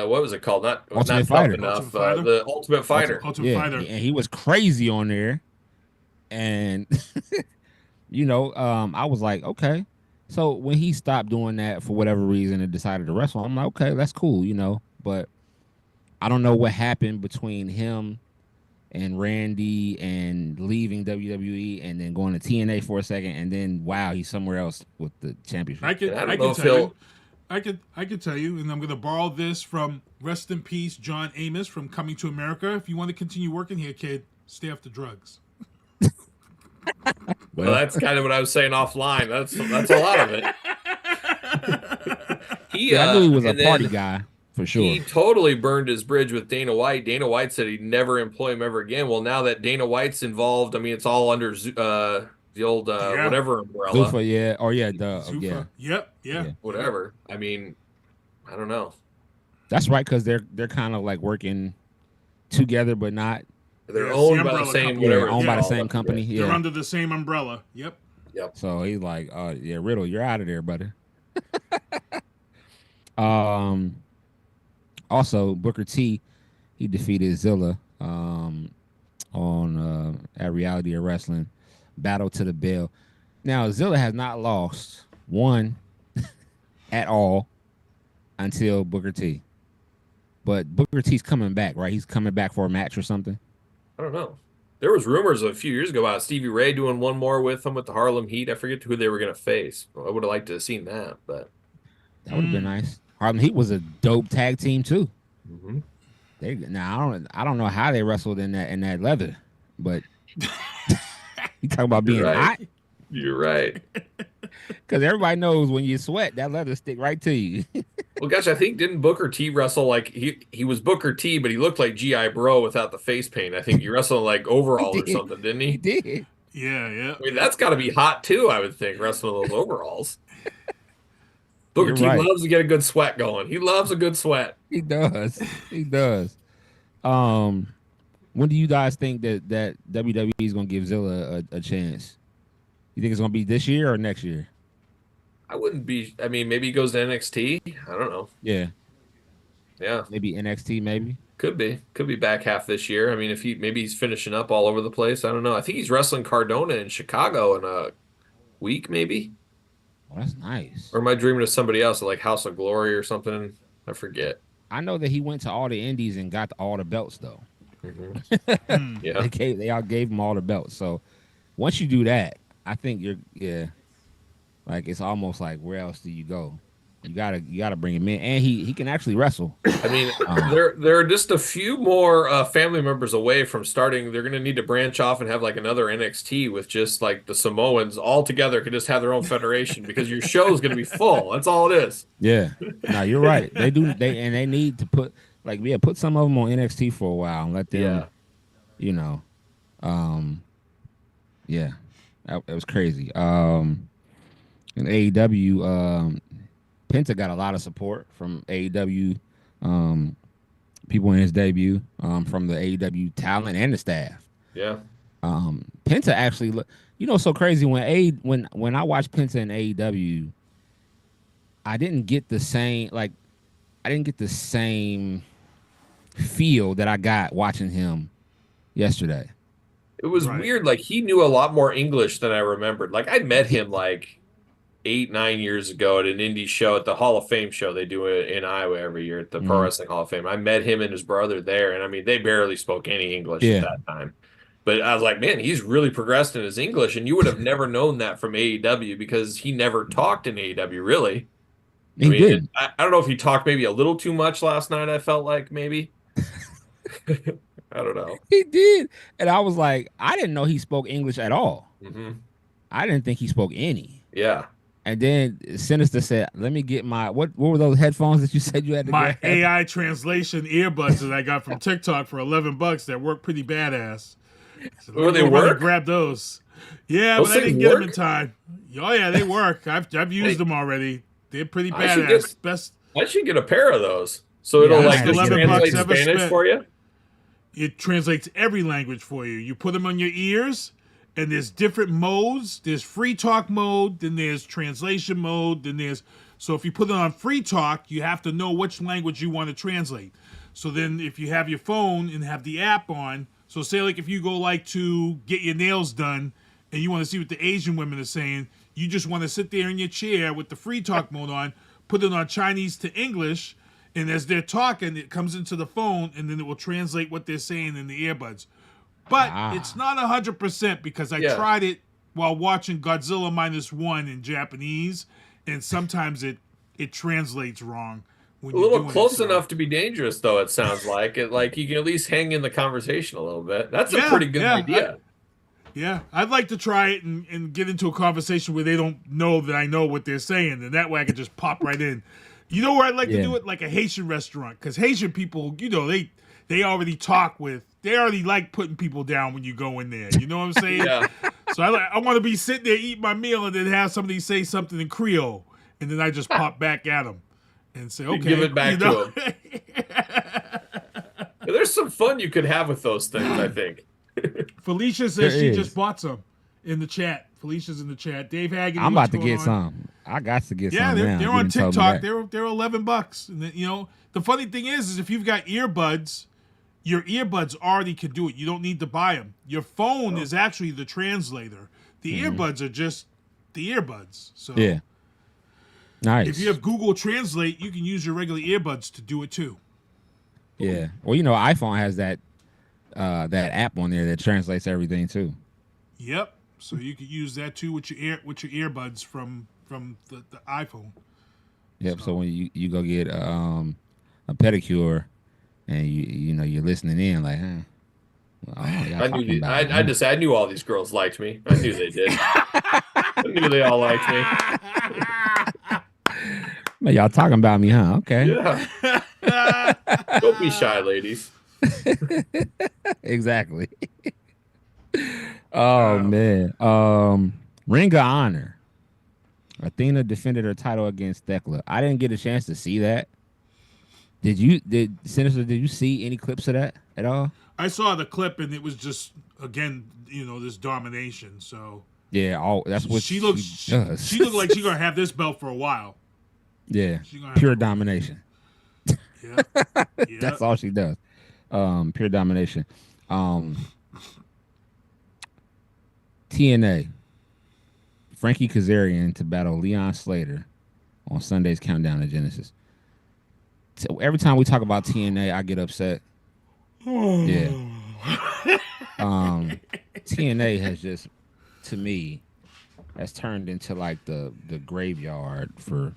what was it called? Not Ultimate Fighter. Enough. The Ultimate Fighter. Ultimate Fighter. And he was crazy on there. And I was like, okay. So when he stopped doing that for whatever reason and decided to wrestle, I'm like, okay, that's cool, But I don't know what happened between him and Randy and leaving WWE and then going to TNA for a second, and then he's somewhere else with the championship. I can tell you, and I'm going to borrow this from rest in peace John Amos from Coming to America. If you want to continue working here, kid, stay off the drugs. Well, that's kind of what I was saying offline. That's a lot of it. I knew he was a party guy for sure. He totally burned his bridge with Dana White. Dana White said he'd never employ him ever again. Well, now that Dana White's involved, I mean, it's all under the old whatever umbrella. Zufa, yeah. Or yeah, Yep. Whatever. I mean, I don't know. That's right, because they're kind of like working together, but not. They're owned by the same whatever. Owned by the same company. Yeah. They're under the same umbrella. Yep. So he's like, Riddle, you're out of there, buddy. Mm-hmm. Also, Booker T he defeated Zilla on at Reality of Wrestling, Battle to the Bell. Now Zilla has not lost one at all until Booker T. But Booker T's coming back, right? He's coming back for a match or something. I don't know. There was rumors a few years ago about Stevie Ray doing one more with him with the Harlem Heat. I forget who they were going to face. I would have liked to have seen that, but that would have been nice. Harlem Heat was a dope tag team too. Mm-hmm. I don't know how they wrestled in that leather, but you talk about being hot. You're right. Because everybody knows when you sweat, that leather stick right to you. Well, gosh, I think didn't Booker T wrestle like he was Booker T, but he looked like G.I. Bro without the face paint. I think he wrestled like overalls or something, didn't he? He did. Yeah. I mean, that's got to be hot too, I would think, wrestling those overalls. Booker T right. loves to get a good sweat going. He loves a good sweat. He does. He does. When do you guys think that WWE is going to give Zilla a chance? You think it's going to be this year or next year? I wouldn't be. I mean, maybe he goes to NXT. I don't know. Yeah. Maybe NXT. Maybe could be back half this year. I mean, if he's finishing up all over the place. I don't know. I think he's wrestling Cardona in Chicago in a week, maybe. Oh, that's nice. Or am I dreaming of somebody else, like House of Glory or something? I forget. I know that he went to all the indies and got all the belts though. Mm-hmm. Yeah, they all gave him all the belts. So once you do that, I think like it's almost like where else do you go? You gotta bring him in, and he can actually wrestle. I mean, there are just a few more family members away from starting. They're going to need to branch off and have like another NXT with just like the Samoans all together could just have their own federation because your show is going to be full. That's all it is. Yeah, no, you're right. They need to put put some of them on NXT for a while and let them, that was crazy. In AEW, Penta got a lot of support from AEW people in his debut, from the AEW talent and the staff. Yeah. Penta actually, so crazy when I watched Penta in AEW, I didn't get the same feel that I got watching him yesterday. It was weird. Like he knew a lot more English than I remembered. Like I met him like 8-9 years ago at an indie show at the Hall of Fame show they do it in Iowa every year at the Pro Wrestling Hall of Fame. I met him and his brother there, and I mean they barely spoke any English at that time. But I was like, man, he's really progressed in his English, and you would have never known that from AEW because he never talked in AEW, really. He did. I don't know if he talked maybe a little too much last night. I felt like maybe. I don't know. He did, and I was like, I didn't know he spoke English at all. Mm-hmm. I didn't think he spoke any. Yeah. And then Sinister said, "Let me get my what were those headphones that you said you had to my grab?" AI translation earbuds that I got from TikTok for $11 that work pretty badass. So oh, they work? Grab those. Yeah, those but I didn't work? get them in time. Oh yeah, they work. I've used them already. They're pretty badass. I should get a pair of those. So it'll like just translate Spanish for you? It translates every language for you. You put them on your ears, and there's different modes. There's free talk mode, then there's translation mode, then there's... So if you put it on free talk, you have to know which language you want to translate. So then if you have your phone and have the app on, so say like if you go like to get your nails done and you want to see what the Asian women are saying, you just want to sit there in your chair with the free talk mode on, put it on Chinese to English, and as they're talking, it comes into the phone, and then it will translate what they're saying in the earbuds. But it's not 100% because I tried it while watching Godzilla -1 in Japanese, and sometimes it translates wrong. A little close enough to be dangerous, though. It sounds like it. Like you can at least hang in the conversation a little bit. That's a pretty good idea. I'd like to try it and get into a conversation where they don't know that I know what they're saying, and that way I can just pop right in. You know where I'd like to do it? Like a Haitian restaurant, because Haitian people, they already talk with. They already like putting people down when you go in there. You know what I'm saying? Yeah. So I want to be sitting there, eat my meal, and then have somebody say something in Creole, and then I just pop back at them and say, okay. Give it back to them. There's some fun you could have with those things, I think. Felicia says she just bought some in the chat. Felicia's in the chat. Dave Hagen. I'm about to get some. I got to get some. Yeah, they're on TikTok. They're $11. And the funny thing is if you've got earbuds, your earbuds already can do it. You don't need to buy them. Your phone is actually the translator. The earbuds are just the earbuds. So Yeah. Nice. if you have Google Translate, you can use your regular earbuds to do it too. Yeah. Well, you know, iPhone has that app on there that translates everything too. Yep. So you could use that too with your earbuds from the iPhone. Yep. So when you go get a pedicure and you know you're listening in like, I knew all these girls liked me. I knew they did. I knew they all liked me. Man, y'all talking about me, huh? Okay. Yeah. Don't be shy, ladies. Exactly. Oh man. Ring of Honor. Athena defended her title against Thekla. I didn't get a chance to see that. Did Sinister, did you see any clips of that at all? I saw the clip and it was just again, this domination. So yeah, that's what she looks. She looked like she's gonna have this belt for a while. Yeah, pure domination. Yeah. That's all she does. Pure domination. TNA. Frankie Kazarian to battle Leon Slater on Sunday's Countdown to Genesis. So every time we talk about TNA, I get upset. Yeah. TNA has just, to me, has turned into like the graveyard for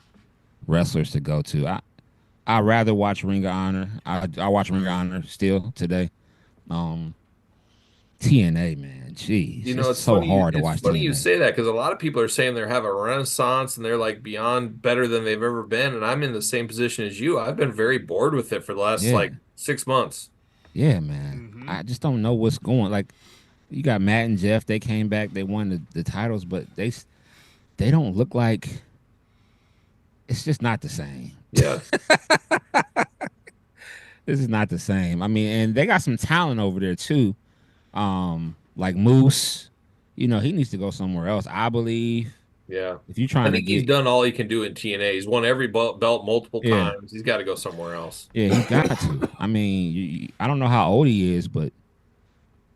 wrestlers to go to. I'd rather watch Ring of Honor. I watch Ring of Honor still today. TNA, man, jeez, It's so funny, hard to watch. It's funny TNA. you say that because a lot of people are saying they have a renaissance and they're like beyond better than they've ever been, and I'm in the same position as you. I've been very bored with it for the last like 6 months. Yeah, man, I just don't know what's going. Like, you got Matt and Jeff. They came back. They won the titles, but they don't look like. It's just not the same. Yeah. This is not the same. I mean, and they got some talent over there too. Like Moose, he needs to go somewhere else, I believe. Yeah. If you're trying he's done all he can do in TNA. He's won every belt multiple times. He's got to go somewhere else. Yeah, he's got to. I mean, I don't know how old he is, but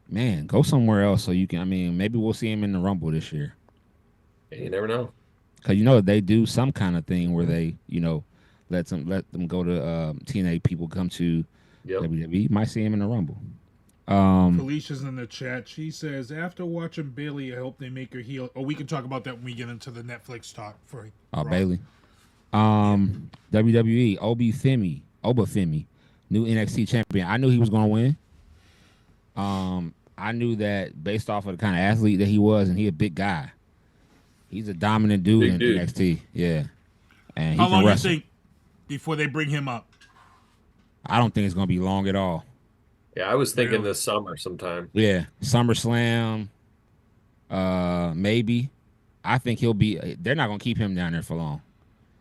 man, go somewhere else so you can. I mean, maybe we'll see him in the Rumble this year. Yeah, you never know. Because they do some kind of thing where they, let them go to TNA. People come to WWE. You might see him in the Rumble. Felicia's in the chat. She says, after watching Bailey, I hope they make her heel. Oh, we can talk about that when we get into the Netflix talk for Bailey. WWE, Oba Femi, new NXT champion. I knew he was going to win. I knew that based off of the kind of athlete that he was, and he a big guy. He's a dominant dude in NXT. Yeah. And he how long do you wrestle. think before they bring him up? I don't think it's going to be long at all. Yeah, I was thinking this summer sometime. Yeah, SummerSlam, maybe. I think he'll be. They're not gonna keep him down there for long.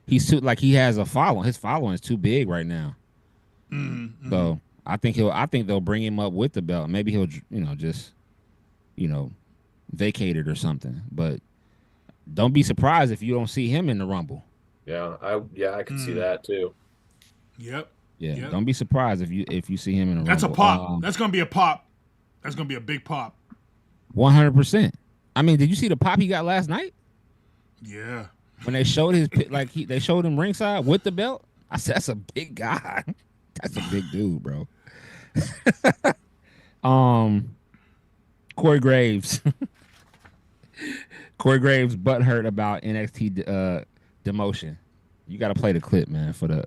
He's too he has a following. His following is too big right now. Mm-hmm. So I think they'll bring him up with the belt. Maybe he'll just vacate it or something. But don't be surprised if you don't see him in the Rumble. Yeah, I could see that too. Yep. Yeah, Yep. Don't be surprised if you see him in the Rumble. That's a pop. That's gonna be a pop. That's gonna be a big pop. 100%. I mean, did you see the pop he got last night? Yeah. When they showed they showed him ringside with the belt, I said, "That's a big guy. That's a big dude, bro." Corey Graves. Corey Graves butthurt about NXT demotion. You got to play the clip, man, for the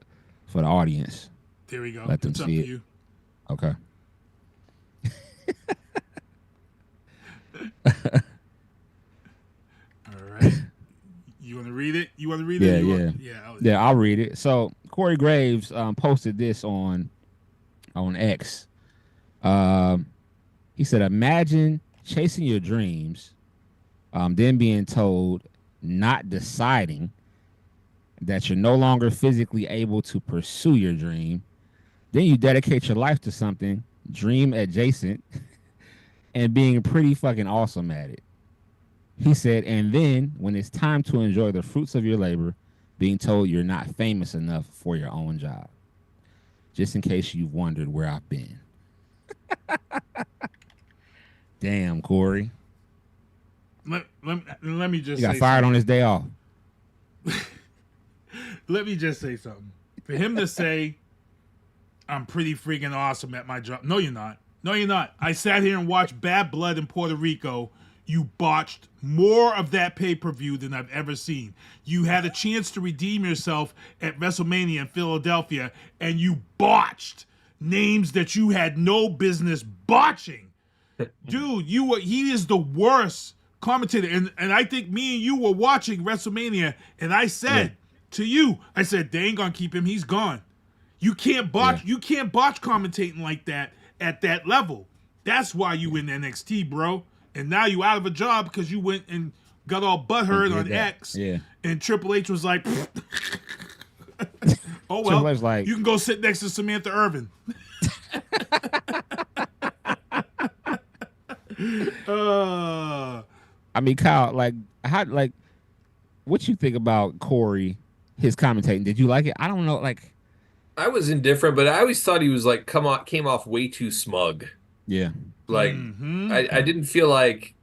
audience. There we go. Let them It's see up it. to you. Okay. All right. You want to read it? You want to read it? Yeah, I'll read it. So Corey Graves posted this on X. He said, "Imagine chasing your dreams, then being told, not deciding that you're no longer physically able to pursue your dream. Then you dedicate your life to something dream adjacent and being pretty fucking awesome at it." He said, "And then when it's time to enjoy the fruits of your labor, being told you're not famous enough for your own job. Just in case you've wondered where I've been." Damn, Corey. Let me just He got say fired something. on his day off. Let me just say something. For him to say, I'm pretty freaking awesome at my job. No, you're not. No, you're not. I sat here and watched Bad Blood in Puerto Rico. You botched more of that pay-per-view than I've ever seen. You had a chance to redeem yourself at WrestleMania in Philadelphia, and you botched names that you had no business botching. Dude, he is the worst commentator. And I think me and you were watching WrestleMania, and I said to you, I said, they ain't gonna keep him, he's gone. You can't botch commentating like that at that level. That's why you in NXT, bro. And now you out of a job because you went and got all butthurt on X. Yeah. And Triple H was like, oh Triple well, H like, you can go sit next to Samantha Irvin. I mean, Kyle, what you think about Corey, his commentating? Did you like it? I don't know, I was indifferent, but I always thought he was like came off way too smug. Yeah. Like I didn't feel like,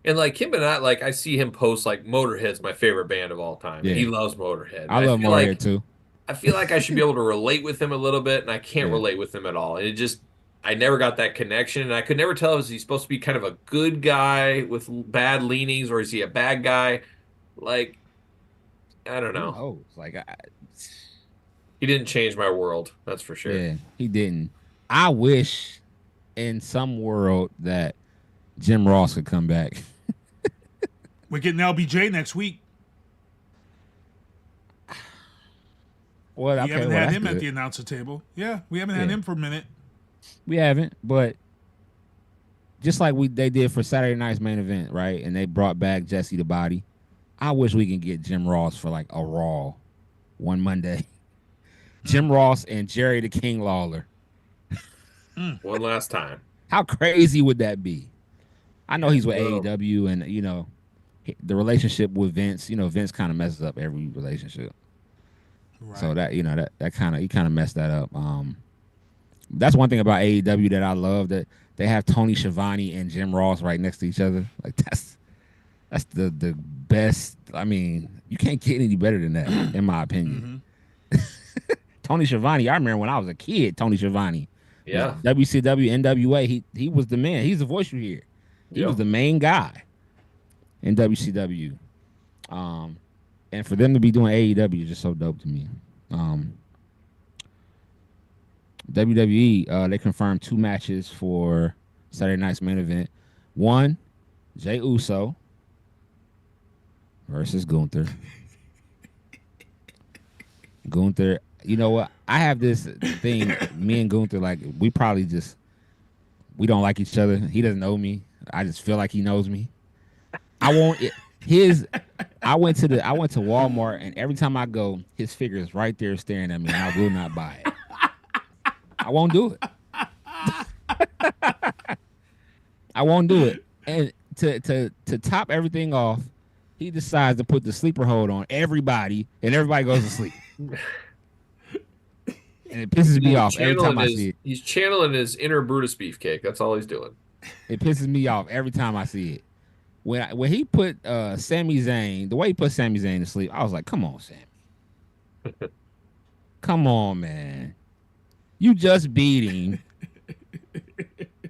and like him and I see him post like Motorhead's my favorite band of all time. Yeah. He loves Motorhead. I love feel Motorhead like, too. I feel like I should be able to relate with him a little bit, and I can't relate with him at all. And I never got that connection, and I could never tell if he's supposed to be kind of a good guy with bad leanings, or is he a bad guy? Like, I don't know. Oh, He didn't change my world, that's for sure. Yeah, he didn't. I wish in some world that Jim Ross could come back. We're getting LBJ next week. Well, we haven't had him at the announcer table. Yeah, we haven't had him for a minute. We haven't, but just like they did for Saturday night's main event, right? And they brought back Jesse the Body. I wish we can get Jim Ross for like a Raw one Monday. Jim Ross and Jerry the King Lawler. One last time. How crazy would that be? I know he's with AEW, and the relationship with Vince. Vince kind of messes up every relationship. Right. So that that kind of messed that up. That's one thing about AEW that I love, that they have Tony Schiavone and Jim Ross right next to each other. Like that's the best. I mean, you can't get any better than that, in my opinion. Tony Schiavone, I remember when I was a kid, Tony Schiavone. Yeah. WCW, NWA, he was the man. He's the voice you hear. He was the main guy in WCW. And for them to be doing AEW is just so dope to me. WWE, they confirmed 2 matches for Saturday night's main event. One, Jey Uso versus Gunther. Gunther, you know what? I have this thing, me and Gunther, like, we don't like each other. He doesn't know me. I just feel like he knows me. I went to Walmart, and every time I go, his figure is right there staring at me, and I will not buy it. I won't do it. I won't do it. And to top everything off, he decides to put the sleeper hold on everybody, and everybody goes to sleep. And it pisses me off every time I see it. He's channeling his inner Brutus Beefcake. That's all he's doing. It pisses me off every time I see it. When he put Sami Zayn, the way he put Sami Zayn to sleep, I was like, come on, Sami. Come on, man. You just beat him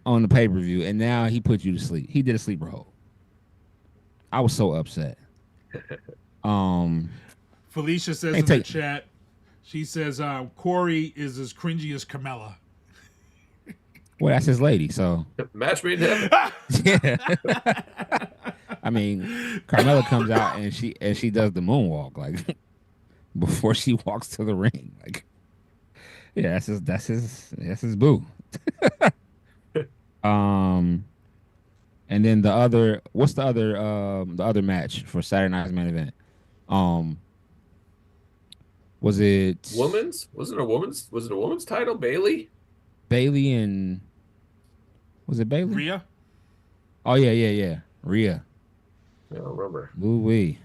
on the pay-per-view, and now he put you to sleep. He did a sleeper hold. I was so upset. Felicia says in the chat, she says Corey is as cringy as Carmella. Well, that's his lady, so. Match made in heaven. Yeah. I mean, Carmella comes out and she does the moonwalk, like, before she walks to the ring. Like, yeah, that's his boo. And then what's the other match for Saturday night's main event? Was it women's? Was it a women's title? Bailey and was it Bailey? Rhea? Oh yeah. Rhea. I don't remember. Ooh-wee.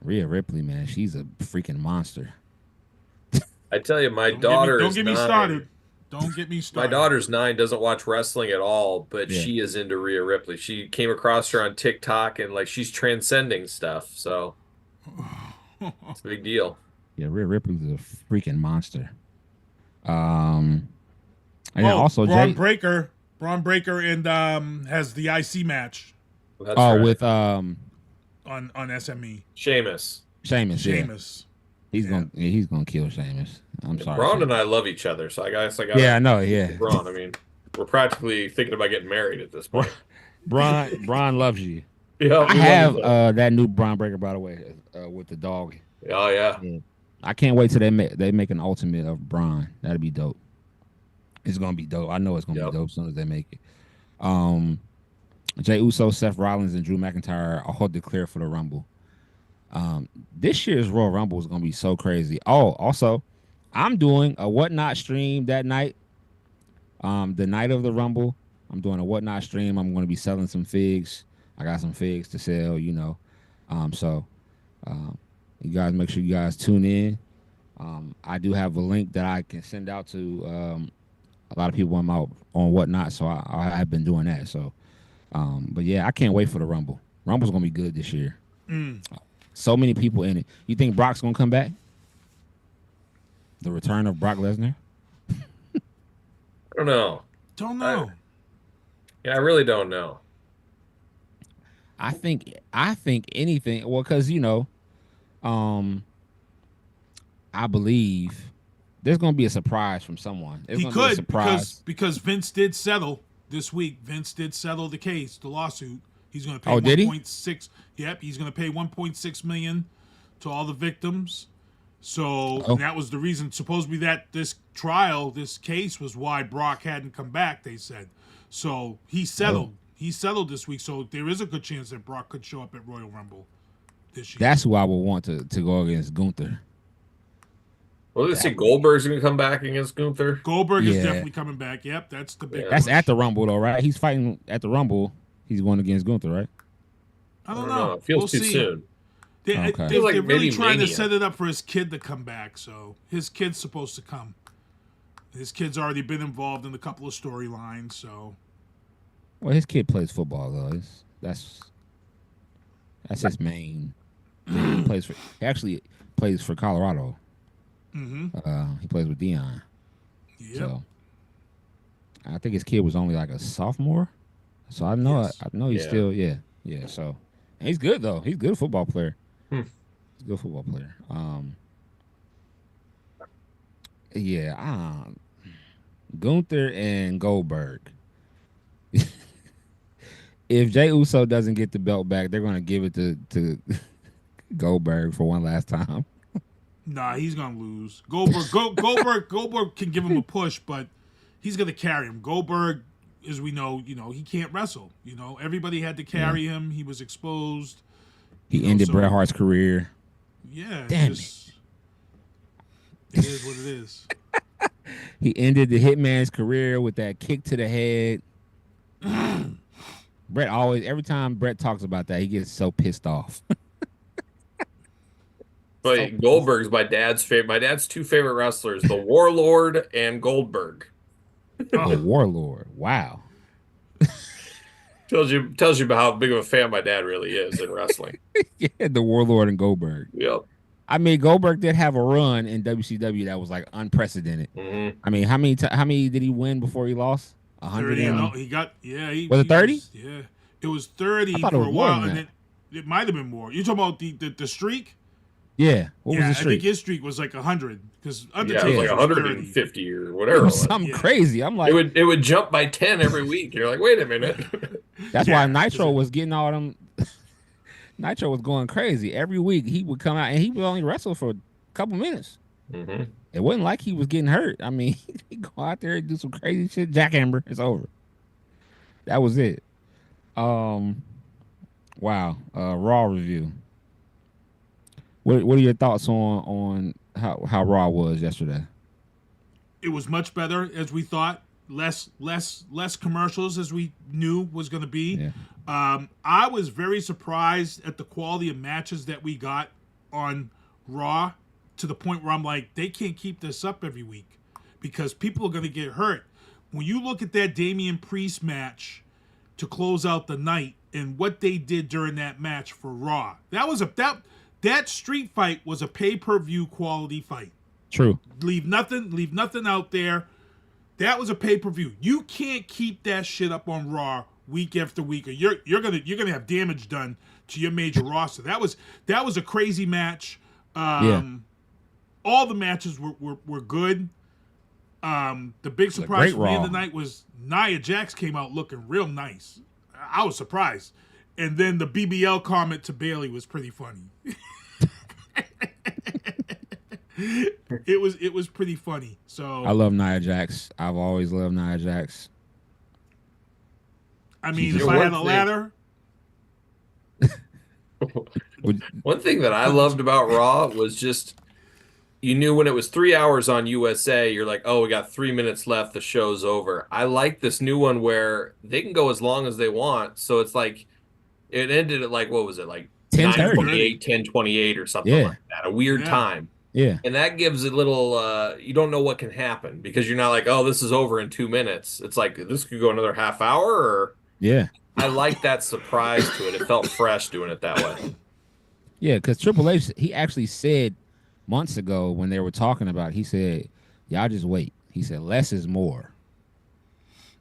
Rhea Ripley, man, she's a freaking monster. I tell you, my daughter don't get me started. Don't get me My started. daughter's 9, doesn't watch wrestling at all, but Yeah. she is into Rhea Ripley. She came across her on TikTok, and like she's transcending stuff. So it's a big deal. Yeah, Rhea Ripley's a freaking monster. And then also Braun Breaker and has the IC match. That's right. with on SME. Sheamus. Sheamus. He's gonna kill Sheamus. I'm sorry. Braun and I love each other, so I guess I got. Yeah, I know. Yeah, Braun. I mean, we're practically thinking about getting married at this point. Braun loves you. Yeah, I have that new Braun Breaker, by the way, with the dog. Oh yeah. I can't wait till they make an ultimate of Braun. That'd be dope. It's gonna be dope. I know it's gonna be dope as soon as they make it. Jey Uso, Seth Rollins, and Drew McIntyre all declare for the Rumble. This year's Royal Rumble is gonna be so crazy. Oh, also, I'm doing a Whatnot stream that night. The night of the Rumble, I'm doing a Whatnot stream. I'm gonna be selling some figs. I got some figs to sell, you know. So you guys make sure you guys tune in. I do have a link that I can send out to a lot of people on Whatnot, so I have been doing that. So, but yeah, I can't wait for the Rumble. Rumble's gonna be good this year. So many people in it. You think Brock's gonna come back? The return of Brock Lesnar? I don't know. I really don't know. I think anything. Well, because I believe there's gonna be a surprise from someone. He could because Vince did settle this week. Vince did settle the case, the lawsuit. He's going to pay 1.6. Yep, he's going to pay 1.6 million to all the victims. So that was the reason. Supposedly that this case was why Brock hadn't come back. They said so. He settled. He settled this week. So there is a good chance that Brock could show up at Royal Rumble this year. That's who I would want to go against Gunther. Well, let's see. Goldberg's going to come back against Gunther. Goldberg is definitely coming back. Yep, that's the big. That's at the Rumble though, right? He's fighting at the Rumble. He's going against Gunther, right? I don't know. It feels too soon. They're like really maybe trying Mania. to set it up for his kid to come back. So his kid's supposed to come. His kid's already been involved in a couple of storylines. So, well, his kid plays football though. That's his main. He actually plays for Colorado. He plays with Dion. Yep. So I think his kid was only like a sophomore. So I know he's still So and he's good though. He's a good football player. He's a good football player. Gunther and Goldberg. If Jey Uso doesn't get the belt back, they're gonna give it to Goldberg for one last time. Nah, he's gonna lose. Goldberg can give him a push, but he's gonna carry him. Goldberg, as we know, he can't wrestle. Everybody had to carry him. He was exposed. He ended Bret Hart's career. Yeah, damn it is what it is. He ended the Hitman's career with that kick to the head. Bret every time Bret talks about that, he gets so pissed off. But Goldberg's my dad's favorite. My dad's two favorite wrestlers: the Warlord and Goldberg. The Warlord. Wow. Tells you about how big of a fan my dad really is in wrestling. Yeah, the Warlord and Goldberg. Yep. I mean, Goldberg did have a run in WCW that was like unprecedented. I mean, how many did he win before he lost? 100. 30. No, he got Was it 30? Yeah, it was 30 I thought it for was a more while, than and that. then it might have been more. You talking about the streak? Yeah. What was the I streak? think his streak was like 100 because Yeah, it was like 150 or whatever. It was something crazy. I'm like, it would jump by 10 every week. You're like, wait a minute. That's why Nitro was getting all them. Nitro was going crazy every week. He would come out and he would only wrestle for a couple minutes. It wasn't like he was getting hurt. I mean, he'd go out there and do some crazy shit. Jackhammer, it's over. That was it. Wow. Raw review. What are your thoughts on how Raw was yesterday? It was much better as we thought. Less commercials as we knew was going to be. Yeah. I was very surprised at the quality of matches that we got on Raw, to the point where I'm like, they can't keep this up every week, because people are going to get hurt. When you look at that Damian Priest match to close out the night and what they did during that match for Raw, that street fight was a pay-per-view quality fight. True. Leave nothing out there. That was a pay-per-view. You can't keep that shit up on Raw week after week, or you're gonna have damage done to your major roster. That was a crazy match. All the matches were good. The big surprise for me of the night was Nia Jax came out looking real nice. I was surprised. And then the BBL comment to Bayley was pretty funny. It was pretty funny. So I love Nia Jax. I've always loved Nia Jax. I mean, if I had a ladder. One thing that I loved about Raw was just, you knew when it was 3 hours on USA, you're like, oh, we got 3 minutes left, the show's over. I like this new one where they can go as long as they want. So it's like, it ended at like, what was it, like 9:28, 10:28 or something like that. A weird time. Yeah. And that gives a little, you don't know what can happen because you're not like, oh, this is over in 2 minutes. It's like, this could go another half hour or. Yeah. I like that surprise to it. It felt fresh doing it that way. Yeah, because Triple H, he actually said months ago when they were talking about it, he said, y'all just wait. He said, less is more.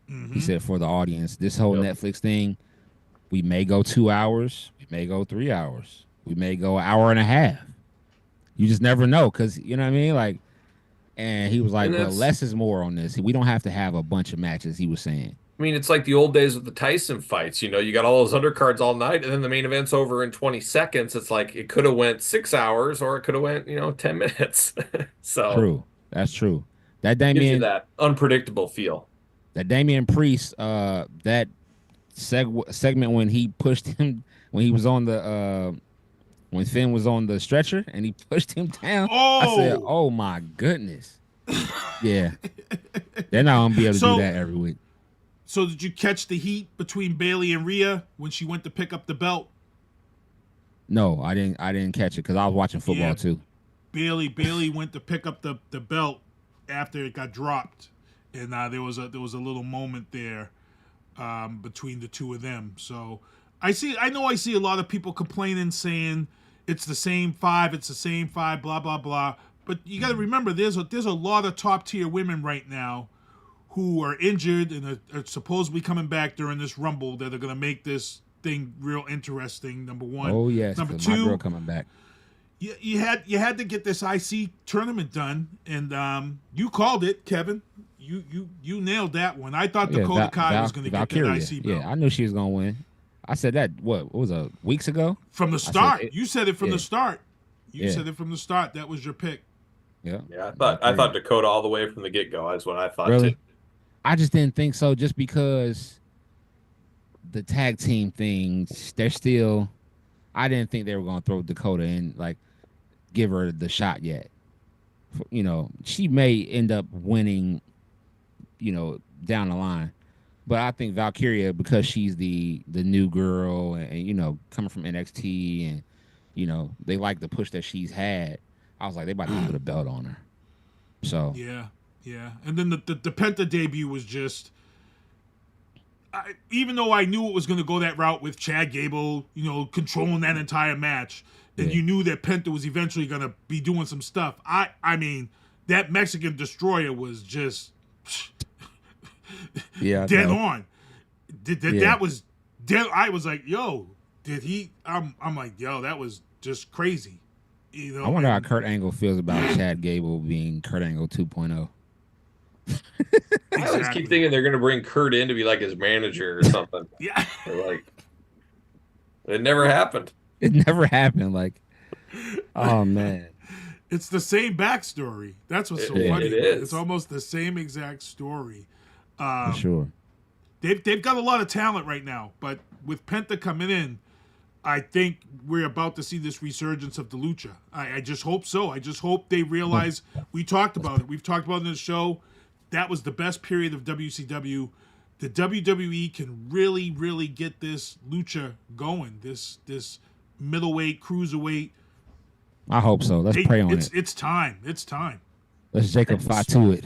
Mm-hmm. He said, for the audience, this whole Netflix thing, we may go 2 hours. We may go 3 hours. We may go an hour and a half. You just never know because, you know what I mean? Like, and he was like, well, less is more on this. We don't have to have a bunch of matches, he was saying. I mean, it's like the old days with the Tyson fights. You know, you got all those undercards all night, and then the main event's over in 20 seconds. It's like it could have went 6 hours, or it could have went, 10 minutes. So true, that's true. That gives you Damian, that unpredictable feel. That Damian Priest, that segment when he pushed him, when he was on the, when Finn was on the stretcher and he pushed him down. I said, "Oh my goodness, yeah." They're not gonna be able to do that every week. So did you catch the heat between Bayley and Rhea when she went to pick up the belt? No, I didn't catch it because I was watching football too. Bayley went to pick up the belt after it got dropped, and there was a little moment there between the two of them. So I see a lot of people complaining, saying it's the same five, blah blah blah. But you got to remember, there's a lot of top tier women right now who are injured and are supposedly coming back during this Rumble that are going to make this thing real interesting. Number one. Oh yes. Number my two, girl coming back. You had to get this IC tournament done, and you called it, Kevin. You nailed that one. I thought Dakota Kai was going to get that IC belt. Yeah, I knew she was going to win. I said that what was it, weeks ago? From the start, you said it from the start. You said it from the start. That was your pick. Yeah. Yeah, I thought Dakota all the way from the get-go. That's what I thought really? too. I just didn't think so, just because the tag team things, they're still. I didn't think they were going to throw Dakota in, like, give her the shot yet. She may end up winning, down the line. But I think Valkyria, because she's the new girl and coming from NXT and, they like the push that she's had. I was like, they about to put a belt on her. So. Yeah. And then the Penta debut was just, even though I knew it was going to go that route with Chad Gable, controlling that entire match, and you knew that Penta was eventually going to be doing some stuff. I mean, that Mexican Destroyer was just dead on. That was dead. I was like, yo, did he? I'm like, yo, that was just crazy. I wonder how Kurt Angle feels about Chad Gable being Kurt Angle 2.0. I always keep thinking they're going to bring Kurt in to be like his manager or something. Yeah. Like, it never happened. It never happened. Like, oh, man. It's the same backstory. That's what's so funny. It is. It's almost the same exact story. For sure. They've got a lot of talent right now, but with Penta coming in, I think we're about to see this resurgence of the Lucha. I just hope so. I just hope they realize, we talked about it. We've talked about it in the show. That was the best period of WCW. The WWE can really, really get this Lucha going. This middleweight, cruiserweight. I hope so. Let's pray on it. It's time. It's time. Let's Jacob Fatu it.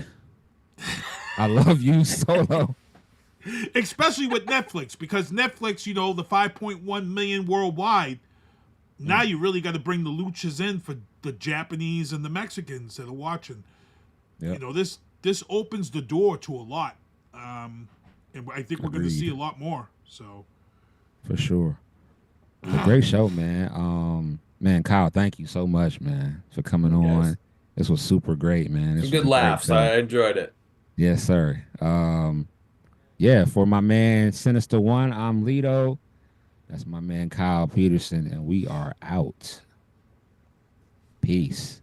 I love you, Solo. Especially with Netflix, because Netflix, you know, the 5.1 million worldwide. Now you really got to bring the luchas in for the Japanese and the Mexicans that are watching. Yep. You know, this opens the door to a lot, and I think we're going to see a lot more. So, for sure, it was a great show, man. Man, Kyle, thank you so much, man, for coming on. This was super great, man. Some good laughs. I enjoyed it. Yes, sir. Yeah, for my man Sinista1, I'm Lito. That's my man Kyle Peterson, and we are out. Peace.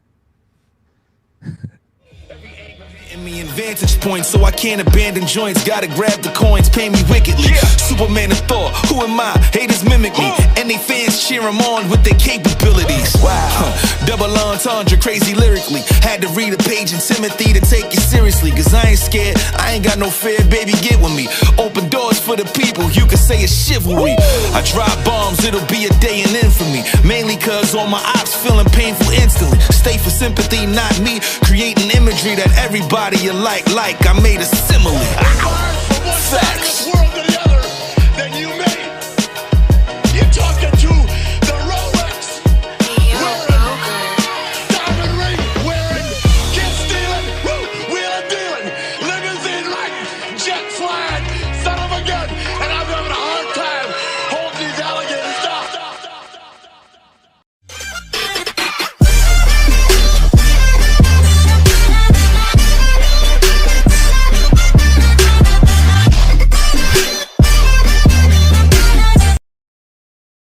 In me in vantage point, so I can't abandon joints. Gotta grab the coins, pay me wickedly. Superman of Thor, who am I? Haters mimic me, and they fans cheer him on with their capabilities. Wow, double entendre, crazy lyrically. Had to read a page in Timothy to take it seriously, cause I ain't scared, I ain't got no fear, baby, get with me. Open doors for the people, you can say it's chivalry. I drop bombs, it'll be a day in infamy. Mainly cause all my ops feeling painful instantly. Stay for sympathy, not me. Creating imagery that everybody you like I made a simile. Facts.